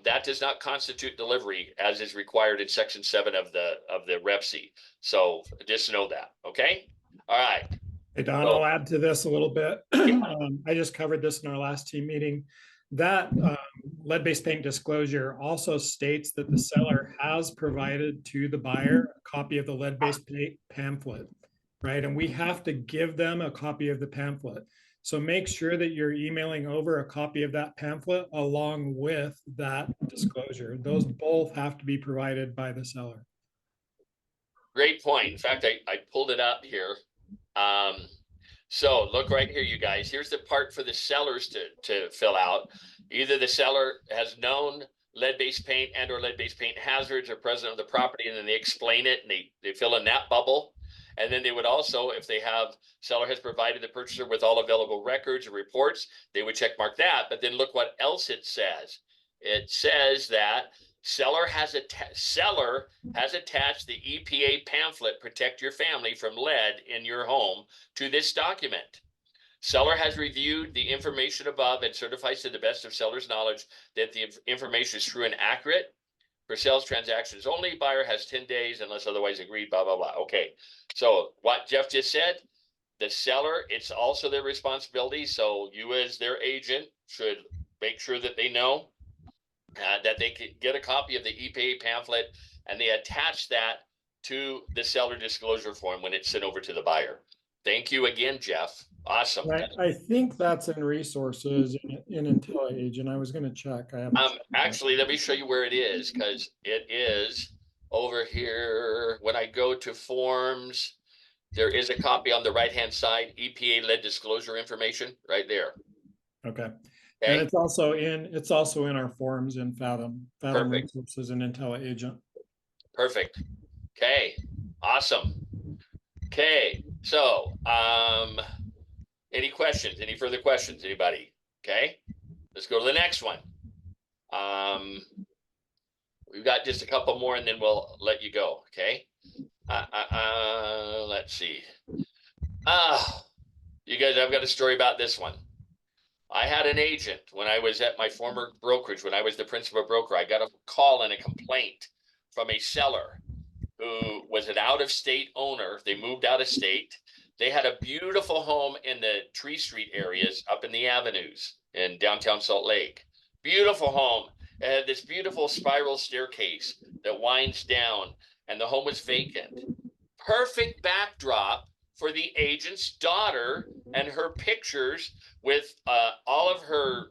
that does not constitute delivery as is required in section 7 of the REPC. So just know that. Okay. All right. Hey, Don, I'll add to this a little bit. I just covered this in our last team meeting. That lead-based paint disclosure also states that the seller has provided to the buyer a copy of the lead-based paint pamphlet, right? And we have to give them a copy of the pamphlet. So make sure that you're emailing over a copy of that pamphlet along with that disclosure. Those both have to be provided by the seller. Great point. In fact, I pulled it up here. So look right here, you guys. Here's the part for the sellers to fill out. Either the seller has known lead-based paint and or lead-based paint hazards are present on the property, and then they explain it and they fill in that bubble. And then they would also, if they have, seller has provided the purchaser with all available records or reports, they would check mark that. But then look what else it says. It says that seller has attached the EPA pamphlet, Protect Your Family from Lead in Your Home, to this document. Seller has reviewed the information above and certifies to the best of seller's knowledge that the information is true and accurate. For sales transactions only, buyer has 10 days unless otherwise agreed, blah, blah, blah. Okay, so what Jeff just said, the seller, it's also their responsibility. So you as their agent should make sure that they know that they can get a copy of the EPA pamphlet and they attach that to the seller disclosure form when it's sent over to the buyer. Thank you again, Jeff. Awesome. I think that's in resources in IntelliAgent. I was going to check. I haven't actually, let me show you where it is, because it is over here. When I go to forms, there is a copy on the right-hand side, EPA lead disclosure information right there. Okay. And it's also in our forms in Fathom resources and IntelliAgent. Perfect. Okay. Awesome. Okay. So, any questions? Any further questions? Anybody? Okay. Let's go to the next one. We've got just a couple more and then we'll let you go. Okay. Let's see. You guys, I've got a story about this one. I had an agent when I was at my former brokerage, when I was the principal broker. I got a call and a complaint from a seller who was an out-of-state owner. They moved out of state. They had a beautiful home in the Tree Street areas up in the avenues in downtown Salt Lake. Beautiful home. It had this beautiful spiral staircase that winds down, and the home was vacant. Perfect backdrop for the agent's daughter and her pictures with all of her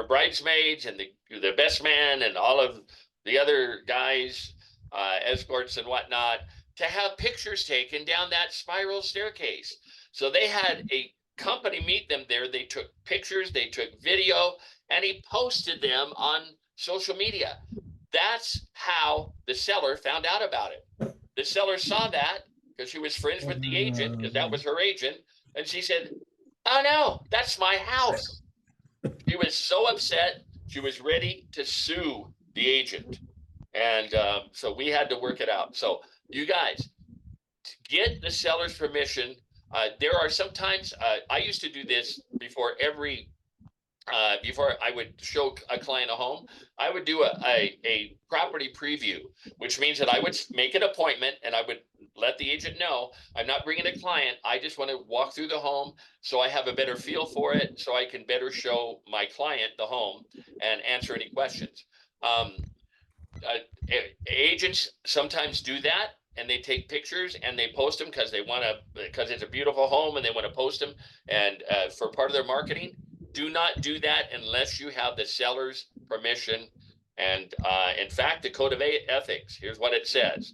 bridesmaids and the best man and all of the other guys, escorts and whatnot, to have pictures taken down that spiral staircase. So they had a company meet them there. They took pictures, they took video, and he posted them on social media. That's how the seller found out about it. The seller saw that because she was friends with the agent, because that was her agent, and she said, "Oh no, that's my house." She was so upset, she was ready to sue the agent. And so we had to work it out. So you guys, get the seller's permission. There are sometimes, I used to do this before I would show a client a home. I would do a property preview, which means that I would make an appointment and I would let the agent know I'm not bringing a client. I just want to walk through the home so I have a better feel for it, so I can better show my client the home and answer any questions. Agents sometimes do that, and they take pictures and they post them because because it's a beautiful home and they want to post them and for part of their marketing. Do not do that unless you have the seller's permission. And in fact, the code of ethics, here's what it says.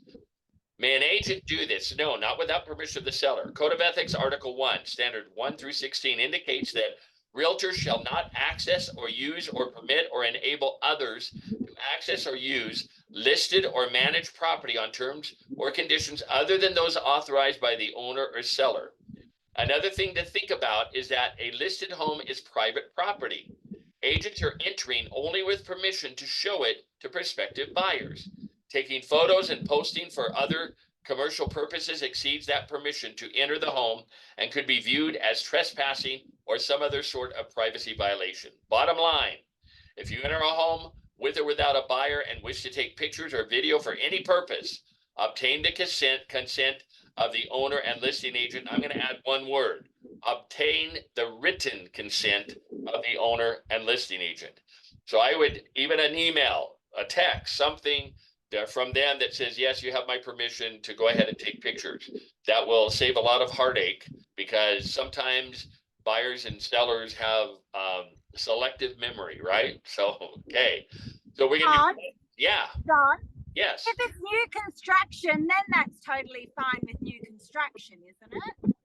May an agent do this? No, not without permission of the seller. Code of Ethics, Article 1, Standard 1 through 16 indicates that realtors shall not access or use or permit or enable others to access or use listed or managed property on terms or conditions other than those authorized by the owner or seller. Another thing to think about is that a listed home is private property. Agents are entering only with permission to show it to prospective buyers. Taking photos and posting for other commercial purposes exceeds that permission to enter the home and could be viewed as trespassing or some other sort of privacy violation. Bottom line, if you enter a home with or without a buyer and wish to take pictures or video for any purpose, obtain the consent of the owner and listing agent. I'm going to add one word: obtain the written consent of the owner and listing agent. So I would, even an email, a text, something from them that says, yes, you have my permission to go ahead and take pictures. That will save a lot of heartache, because sometimes buyers and sellers have selective memory, right? So, okay. So we're going to, yeah. Don, Yes. if it's new construction, then that's totally fine with new construction, isn't it?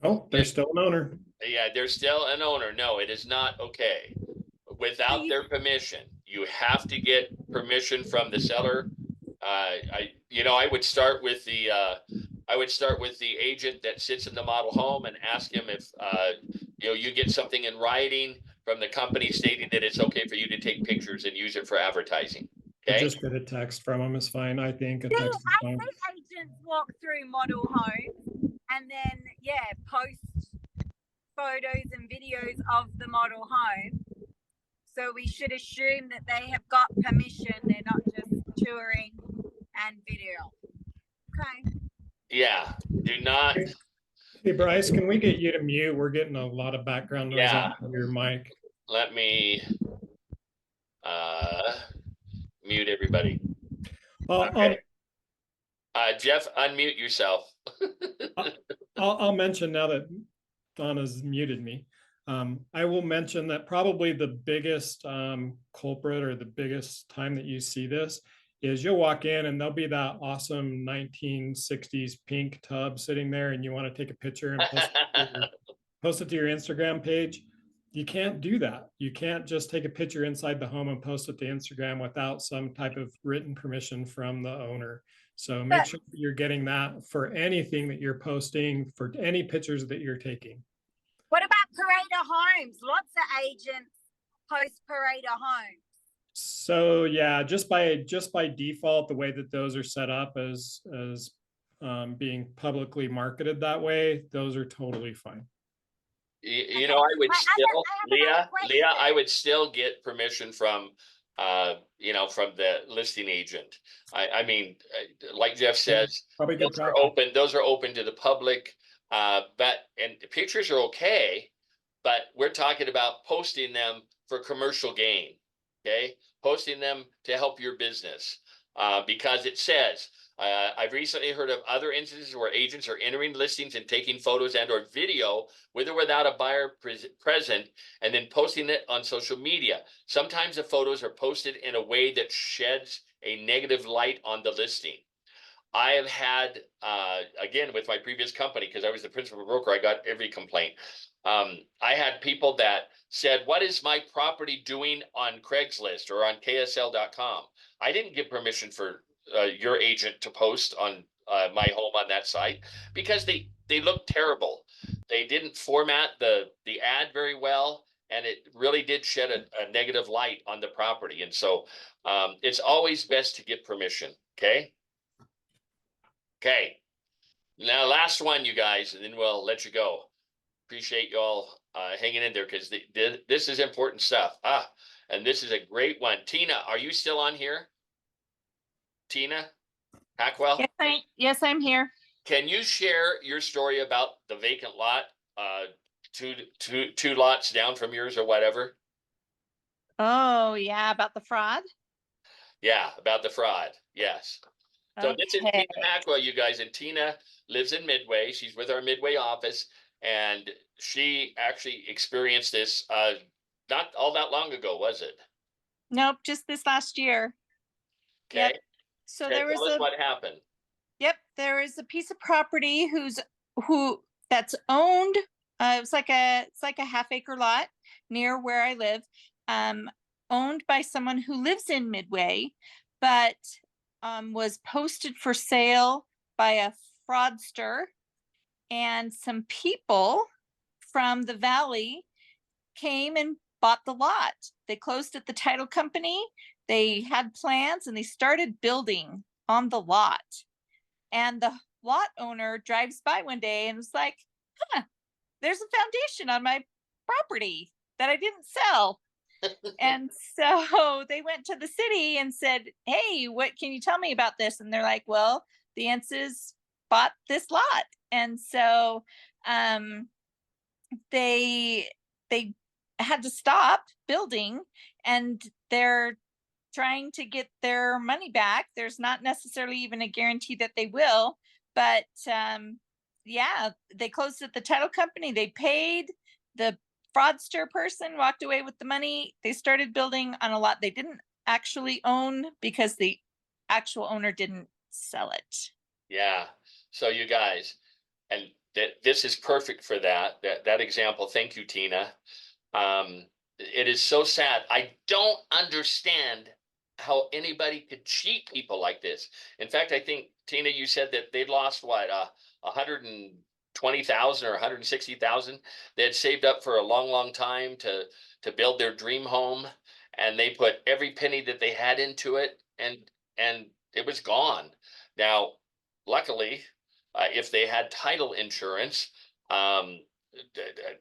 Oh, there's still an owner. Yeah, there's still an owner. No, it is not okay. Without their permission, you have to get permission from the seller. I would start with the agent that sits in the model home and ask him if you get something in writing from the company stating that it's okay for you to take pictures and use it for advertising. Okay. Just get a text from them is fine. I think a text is fine. I see agents walk through model homes and then post photos and videos of the model home. So we should assume that they have got permission. They're not just touring and video. Okay. Yeah. Do not. Hey, Bryce, can we get you to mute? We're getting a lot of background noise on your mic. Let me mute everybody. Okay. Jeff, unmute yourself. I'll mention now that Donna's muted me. I will mention that probably the biggest culprit, or the biggest time that you see this, is you'll walk in and there'll be that awesome 1960s pink tub sitting there, and you want to take a picture and post it to your Instagram page. You can't do that. You can't just take a picture inside the home and post it to Instagram without some type of written permission from the owner. So make sure that you're getting that for anything that you're posting, for any pictures that you're taking. What about Parade of Homes? Lots of agents post Parade of Homes. So yeah, just by default, the way that those are set up as being publicly marketed that way, those are totally fine. You Okay. know, I would I still, have another Leah, I question. would still get permission from, you know, from the listing agent. I mean, like Jeff says, Probably good those are practice. open, those are open to the public. But, and the pictures are okay, but we're talking about posting them for commercial gain. Okay, posting them to help your business, because it says, I've recently heard of other instances where agents are entering listings and taking photos and or video with or without a buyer present, and then posting it on social media. Sometimes the photos are posted in a way that sheds a negative light on the listing. I have had, again, with my previous company, because I was the principal broker, I got every complaint. I had people that said, what is my property doing on Craigslist or on KSL.com? I didn't give permission for your agent to post on my home on that site because they look terrible. They didn't format the ad very well, and it really did shed a negative light on the property. And so it's always best to get permission. Okay. Okay. Now, last one, you guys, and then we'll let you go. Appreciate y'all hanging in there because this is important stuff. And this is a great one. Tina, are you still on here? Tina Hackwell? Yes, I'm here. Can you share your story about the vacant lot, two lots down from yours or whatever? Oh, yeah, about the fraud. Yeah, about the fraud. Yes. So this is Okay. Tina Hackwell, you guys, and Tina lives in Midway. She's with our Midway office, and she actually experienced this not all that long ago, was it? Nope, just this last year. Okay. Yep. So Okay, there was tell us a what happened. there is a piece of property that's owned. It's like a half-acre lot near where I live, owned by someone who lives in Midway, but was posted for sale by a fraudster, and some people from the valley came and bought the lot. They closed at the title company. They had plans and they started building on the lot. And the lot owner drives by one day and was like, huh, there's a foundation on my property that I didn't sell. And so they went to the city and said, hey, what can you tell me about this? And they're like, well, the Ences bought this lot. And so they had to stop building, and they're trying to get their money back. There's not necessarily even a guarantee that they will, but yeah, they closed at the title company. They paid. The fraudster person walked away with the money. They started building on a lot they didn't actually own because the actual owner didn't sell it. Yeah. So you guys, and this is perfect for that example. Thank you, Tina. It is so sad. I don't understand how anybody could cheat people like this. In fact, I think, Tina, you said that they'd lost what, 120,000 or 160,000. They had saved up for a long, long time to build their dream home, and they put every penny that they had into it, and it was gone. Now, luckily, if they had title insurance,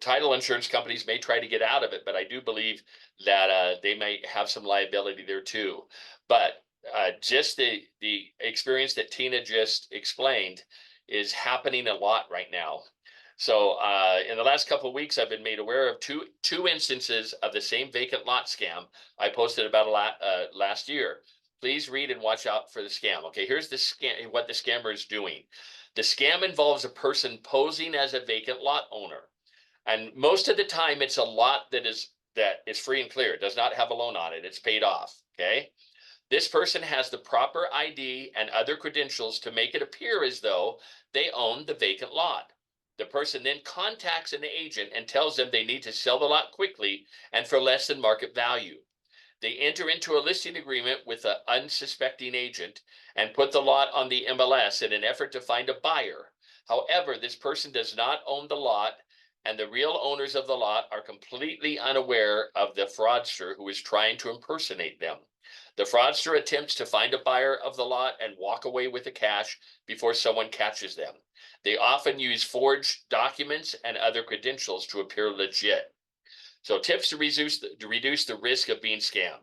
title insurance companies may try to get out of it, but I do believe that they may have some liability there too. But just the experience that Tina just explained is happening a lot right now. So in the last couple of weeks, I've been made aware of two instances of the same vacant lot scam I posted about last year. Please read and watch out for the scam. Okay, here's the scam. What the scammer is doing. The scam involves a person posing as a vacant lot owner. And most of the time it's a lot that is free and clear. It does not have a loan on it. It's paid off. Okay. This person has the proper ID and other credentials to make it appear as though they own the vacant lot. The person then contacts an agent and tells them they need to sell the lot quickly and for less than market value. They enter into a listing agreement with an unsuspecting agent and put the lot on the MLS in an effort to find a buyer. However, this person does not own the lot and the real owners of the lot are completely unaware of the fraudster who is trying to impersonate them. The fraudster attempts to find a buyer of the lot and walk away with the cash before someone catches them. They often use forged documents and other credentials to appear legit. So tips to reduce the risk of being scammed.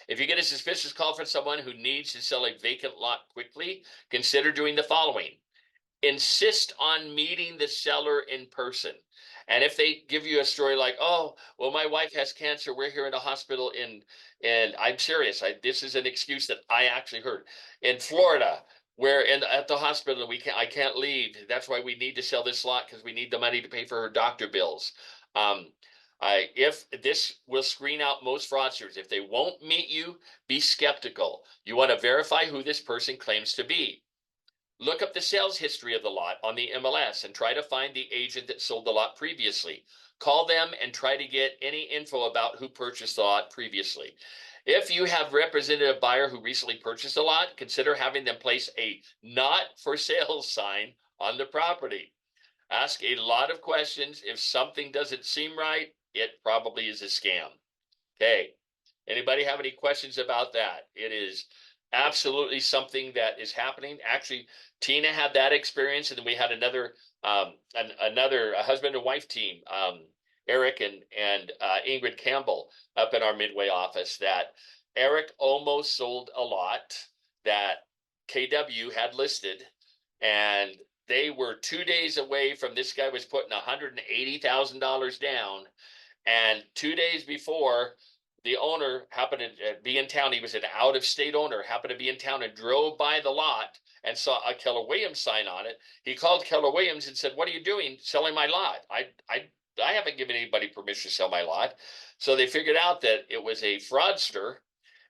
If you get a suspicious call from someone who needs to sell a vacant lot quickly, consider doing the following. Insist on meeting the seller in person. And if they give you a story like, oh, well, my wife has cancer, we're here in a hospital and I'm serious. This is an excuse that I actually heard in Florida, where at the hospital I can't leave. That's why we need to sell this lot because we need the money to pay for her doctor bills. If this will screen out most fraudsters, if they won't meet you, be skeptical. You want to verify who this person claims to be. Look up the sales history of the lot on the MLS and try to find the agent that sold the lot previously. Call them and try to get any info about who purchased the lot previously. If you have represented a buyer who recently purchased a lot, consider having them place a not for sale sign on the property. Ask a lot of questions. If something doesn't seem right, it probably is a scam. Okay. Anybody have any questions about that? It is absolutely something that is happening. Actually, Tina had that experience, and then we had another husband and wife team, Eric and Ingrid Campbell, up in our Midway office. That Eric almost sold a lot that KW had listed, and they were 2 days away from this guy was putting $180,000 down, and 2 days before, the owner happened to be in town. He was an out-of-state owner, happened to be in town and drove by the lot and saw a Keller Williams sign on it. He called Keller Williams and said, "What are you doing selling my lot? I haven't given anybody permission to sell my lot." So they figured out that it was a fraudster.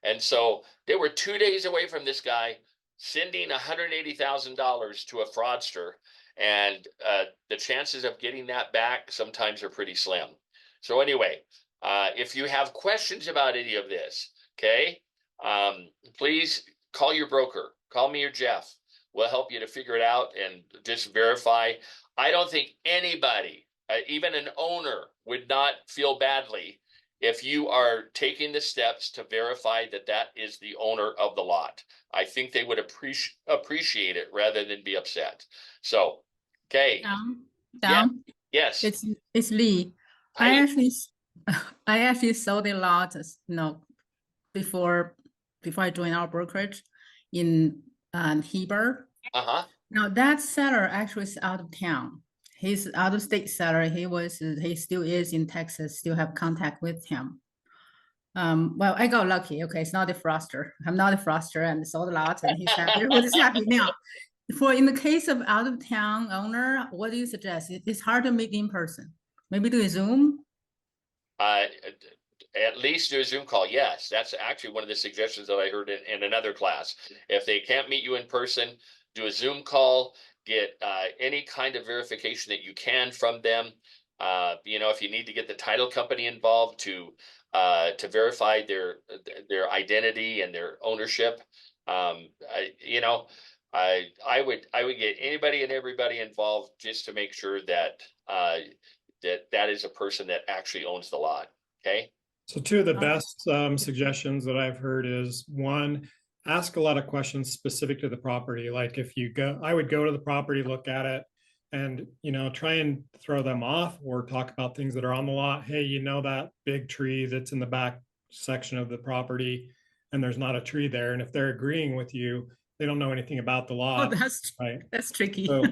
And so they were 2 days away from this guy sending $180,000 to a fraudster. And the chances of getting that back sometimes are pretty slim. So anyway, if you have questions about any of this, okay, please call your broker. Call me or Jeff. We'll help you to figure it out and just verify. I don't think anybody, even an owner, would not feel badly if you are taking the steps to verify that that is the owner of the lot. I think they would appreciate it rather than be upset. So, okay. Don, Yes. It's Lee. Hi, Lee. I actually sold a lot, before I joined our brokerage in Heber. Uh-huh. Now that seller actually is out of town. He's out of state seller. He still is in Texas, still have contact with him. Well, I got lucky. Okay, it's not a fraudster. I'm not a fraudster and sold a lot and he's happy. He's happy now. In the case of out of town owner, what do you suggest? It's hard to meet in person. Maybe do a Zoom? At least do a Zoom call. Yes, that's actually one of the suggestions that I heard in another class. If they can't meet you in person, do a Zoom call, get any kind of verification that you can from them. If you need to get the title company involved to verify their identity and their ownership, I would get anybody and everybody involved just to make sure that that is a person that actually owns the lot. Okay. So two of the best suggestions that I've heard is, one, ask a lot of questions specific to the property. Like if you go, I would go to the property, look at it, and try and throw them off or talk about things that are on the lot. Hey, that big tree that's in the back section of the property, and there's not a tree there. And if they're agreeing with you, they don't know anything about the lot. Oh, right? That's tricky. So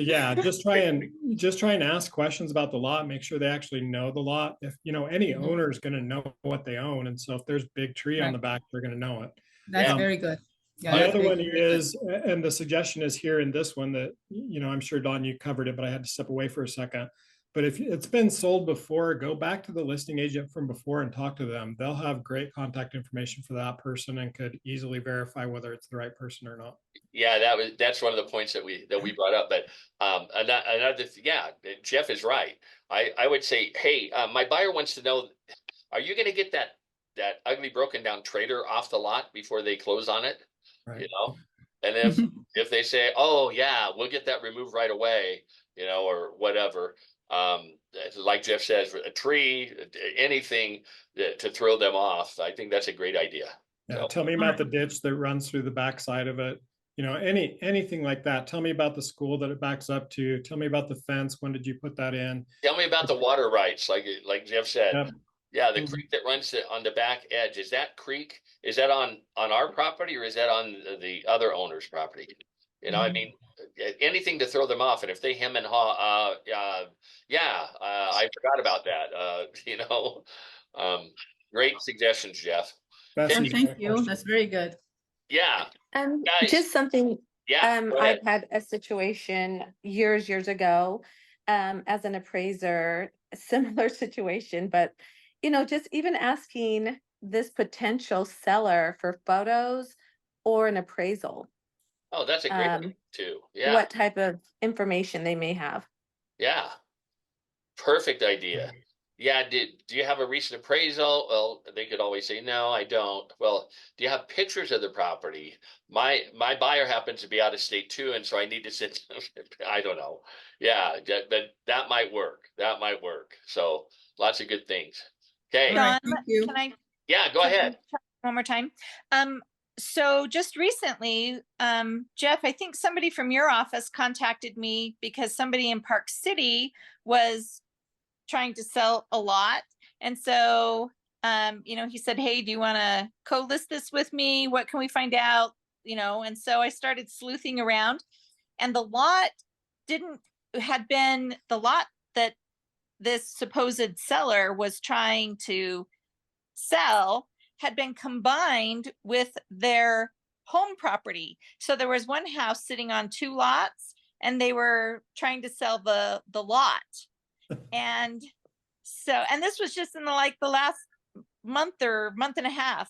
yeah, just try and ask questions about the lot. Make sure they actually know the lot. If any owner is going to know what they own, and so if there's a big tree on the back, they're going to know it. That's very good. Yeah, the other one is, and the suggestion is here in this one that I'm sure Don, you covered it, but I had to step away for a second. But if it's been sold before, go back to the listing agent from before and talk to them. They'll have great contact information for that person and could easily verify whether it's the right person or not. Yeah, that's one of the points that we brought up. But Jeff is right. I would say, hey, my buyer wants to know, are you going to get that ugly broken down trailer off the lot before they close on it? Right. And if they say, oh yeah, we'll get that removed right away, or whatever, Like Jeff says, a tree, anything to throw them off. I think that's a great idea. Yeah, So, tell me about the ditch that runs through the backside of it. You know, anything like that. Tell me about the school that it backs up to. Tell me about the fence. When did you put that in? tell me about the water rights, like Jeff said. Yep. Yeah, the Mhm. creek that runs on the back edge, is that creek, is that on our property or is that on the other owner's property? You know, I mean, anything to throw them off. And if they hem and haw, yeah, I forgot about that. You know, great suggestions, Jeff. Bessie, Oh, you got thank a you. question? That's very good. Yeah, guys, Just something, yeah, go ahead. I've had a situation years ago, as an appraiser, a similar situation, but, you know, just even asking this potential seller for photos or an appraisal, Oh, that's a great one too. Yeah, what type of information they may have. yeah. Perfect idea. Yeah, do you have a recent appraisal? Well, they could always say, no, I don't. Well, do you have pictures of the property? My buyer happens to be out of state too, and so I need to send, I don't know. Yeah, but that might work. That might work. So lots of good things. Okay. All right, Don, thank you. can I Yeah, go ahead. one more time? So just recently, Jeff, I think somebody from your office contacted me because somebody in Park City was trying to sell a lot. And so, you know, he said, hey, do you want to co-list this with me? What can we find out? You know, and so I started sleuthing around, and the lot had been the lot that this supposed seller was trying to sell had been combined with their home property. So there was one house sitting on 2 lots, and they were trying to sell the lot. And so, and this was just in the last month or month and a half.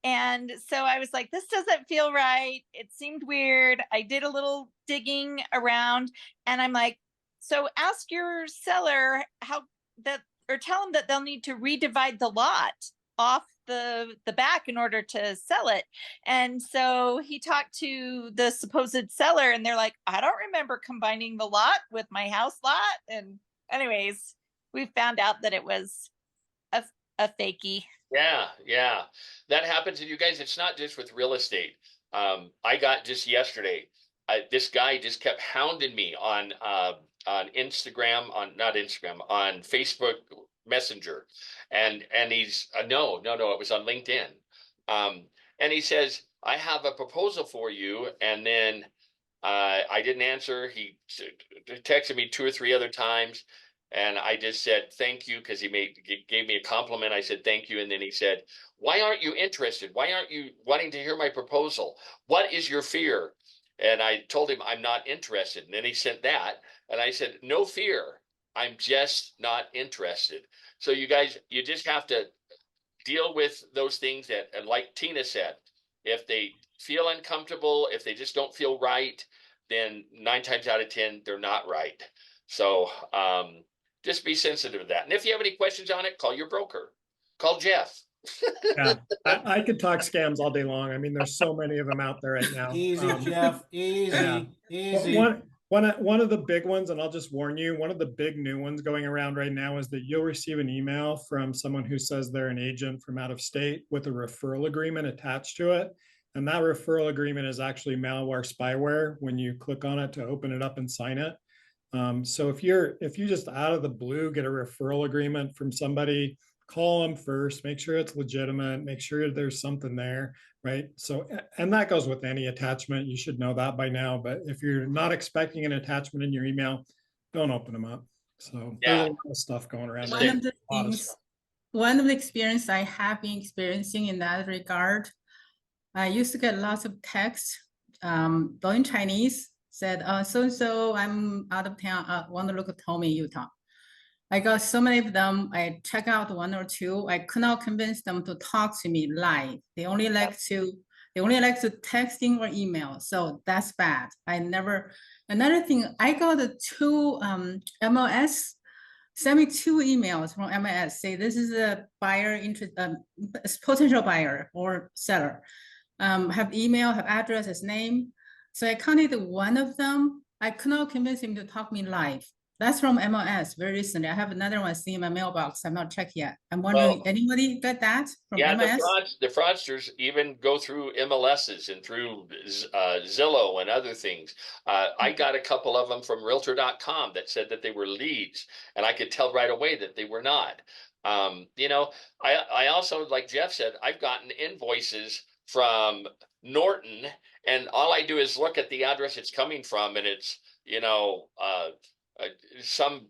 And so I was like, this doesn't feel right. It seemed weird. I did a little digging around, and I'm like, so ask your seller how that, or tell them that they'll need to redivide the lot off the back in order to sell it. And so he talked to the supposed seller, and they're like, I don't remember combining the lot with my house lot. And anyways, we found out that it was a fakie. Yeah, yeah. That happens to you guys. It's not just with real estate. I got just yesterday, this guy just kept hounding me on Instagram, not Instagram, on Facebook Messenger. And he's no, it was on LinkedIn. And he says, I have a proposal for you. And then I didn't answer. He texted me 2 or 3 other times. And I just said, thank you, because he gave me a compliment. I said, thank you. And then he said, why aren't you interested? Why aren't you wanting to hear my proposal? What is your fear? And I told him I'm not interested. And then he sent that. And I said, no fear. I'm just not interested. So you guys, you just have to deal with those things that, and like Tina said, if they feel uncomfortable, if they just don't feel right, then 9 times out of 10, they're not right. So just be sensitive to that. And if you have any questions on it, call your broker. Call Jeff. Yeah, I could talk scams all day long. I mean, there's so many of them out there right now. Easy, Jeff, easy, easy. One of the big ones, and I'll just warn you, one of the big new ones going around right now is that you'll receive an email from someone who says they're an agent from out of state with a referral agreement attached to it. And that referral agreement is actually malware spyware when you click on it to open it up and sign it. So if you just out of the blue get a referral agreement from somebody, call them first, make sure it's legitimate, make sure there's something there, right? So, and that goes with any attachment. You should know that by now, but if you're not expecting an attachment in your email, don't open them up. So there's a lot of stuff going around. One of the experience I have been experiencing in that regard, I used to get lots of texts, though in Chinese, said, so I'm out of town, want to look at home in Utah. I got so many of them. I check out 1 or 2. I could not convince them to talk to me live. They only like to texting or email. So that's bad. Another thing, I got 2 MLS, send me 2 emails from MLS, say this is a buyer potential buyer or seller. Have email, have address, his name. So I counted one of them. I could not convince him to talk me live. That's from MLS very recently. I have another one sitting in my mailbox. I'm not checked yet. I'm wondering, anybody got that from Yeah, MLS? the fraudsters even go through MLSs and through Zillow and other things. I got a couple of them from Realtor.com that said that they were leads, and I could tell right away that they were not. You know, I also, like Jeff said, I've gotten invoices from Norton, and all I do is look at the address it's coming from, and it's, you know, some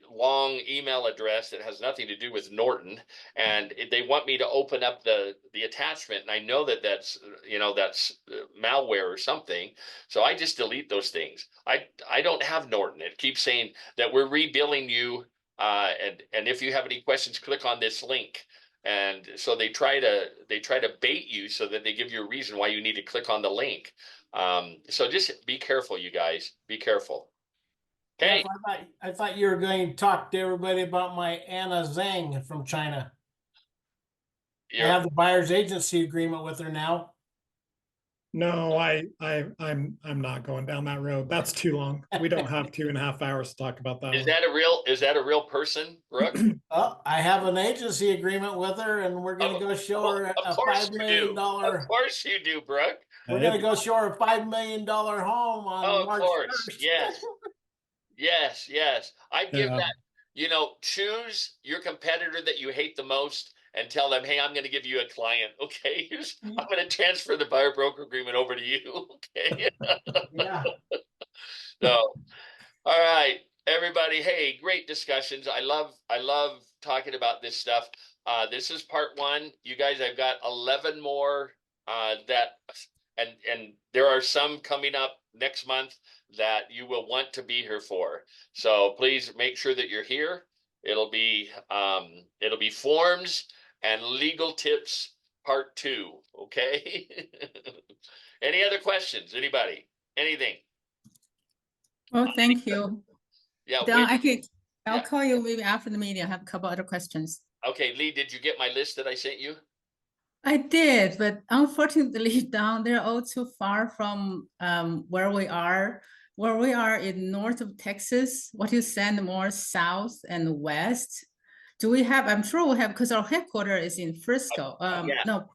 long email address that has nothing to do with Norton, and they want me to open up the attachment, and I know that that's, you know, that's malware or something, so I just delete those things. I don't have Norton. It keeps saying that we're rebilling you, and if you have any questions, click on this link. And so they try to bait you so that they give you a reason why you need to click on the link. So just be careful, you guys. Be careful. Okay. Jeff, I thought you were going to talk to everybody about my Anna Zhang from China. I have the buyer's agency agreement with her now. No, I'm not going down that road. That's too long. We don't have 2.5 hours to talk about that Is one. that a real person, Brooke? Oh, I have an agency agreement with her, and we're going to go show her Of a course $5 you million. do. Of course you do, Brooke. We're going to go show her a $5 million home on Oh, of March course. 1st. Yes. Yes. I give Yeah. that, you know, choose your competitor that you hate the most and tell them, hey, I'm going to give you a client. Okay. I'm going to transfer the buyer broker agreement over to you. Okay. Yeah. So, all right, everybody. Hey, great discussions. I love talking about this stuff. This is part 1. You guys, I've got 11 more and there are some coming up next month that you will want to be here for. So please make sure that you're here. It'll be forms and legal tips part 2. Okay. Any other questions? Anybody? Anything? Oh, thank you. Yeah. Don, I'll Yeah. call you maybe after the meeting. I have a couple other questions. Okay, Lee, did you get my list that I sent you? I did, but unfortunately, down they're all too far from where we are. Where we are in north of Texas, what you send more south and west. Do we have? I'm sure we have, because our headquarters is in Frisco. Yeah. No,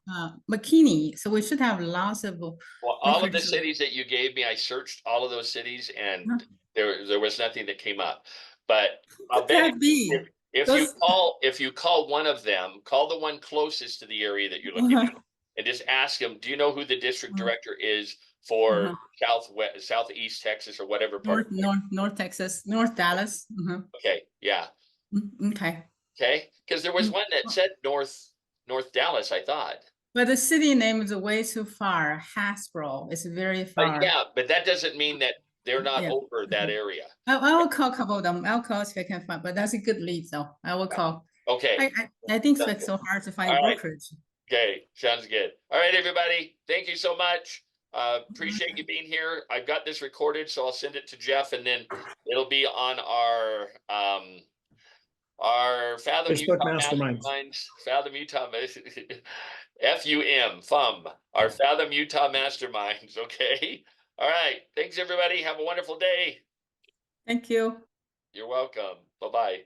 McKinney. So we should have lots of. Well, all of the brokerages. cities that you gave me, I searched all of those cities, and Huh. there was nothing that came up. But I'll Could bet that be? if you call one of them, call the one closest to the area that you're looking at, and just ask them, do you know who the district director is for southeast Texas or whatever part? North Texas, North Dallas. Okay, yeah. Okay. Okay, because there was one that said North Dallas, I thought. But the city name is way too far. Hasbro is very far. Yeah, but that doesn't mean that they're not Yeah. over that area. I will call a couple of them. I'll call if I can find, but that's a good lead, so I will call. Okay. I think Sounds it's so hard to find All right. brokerage. Okay, sounds good. All right, everybody. Thank you so much. Appreciate you being here. I've got this recorded, so I'll send it to Jeff, and then it'll be on our Fathom Facebook Utah Masterminds. Masterminds, Fathom Utah, FUM, our Fathom Utah Masterminds. Okay. All right. Thanks, everybody. Have a wonderful day. Thank you. You're welcome. Bye-bye.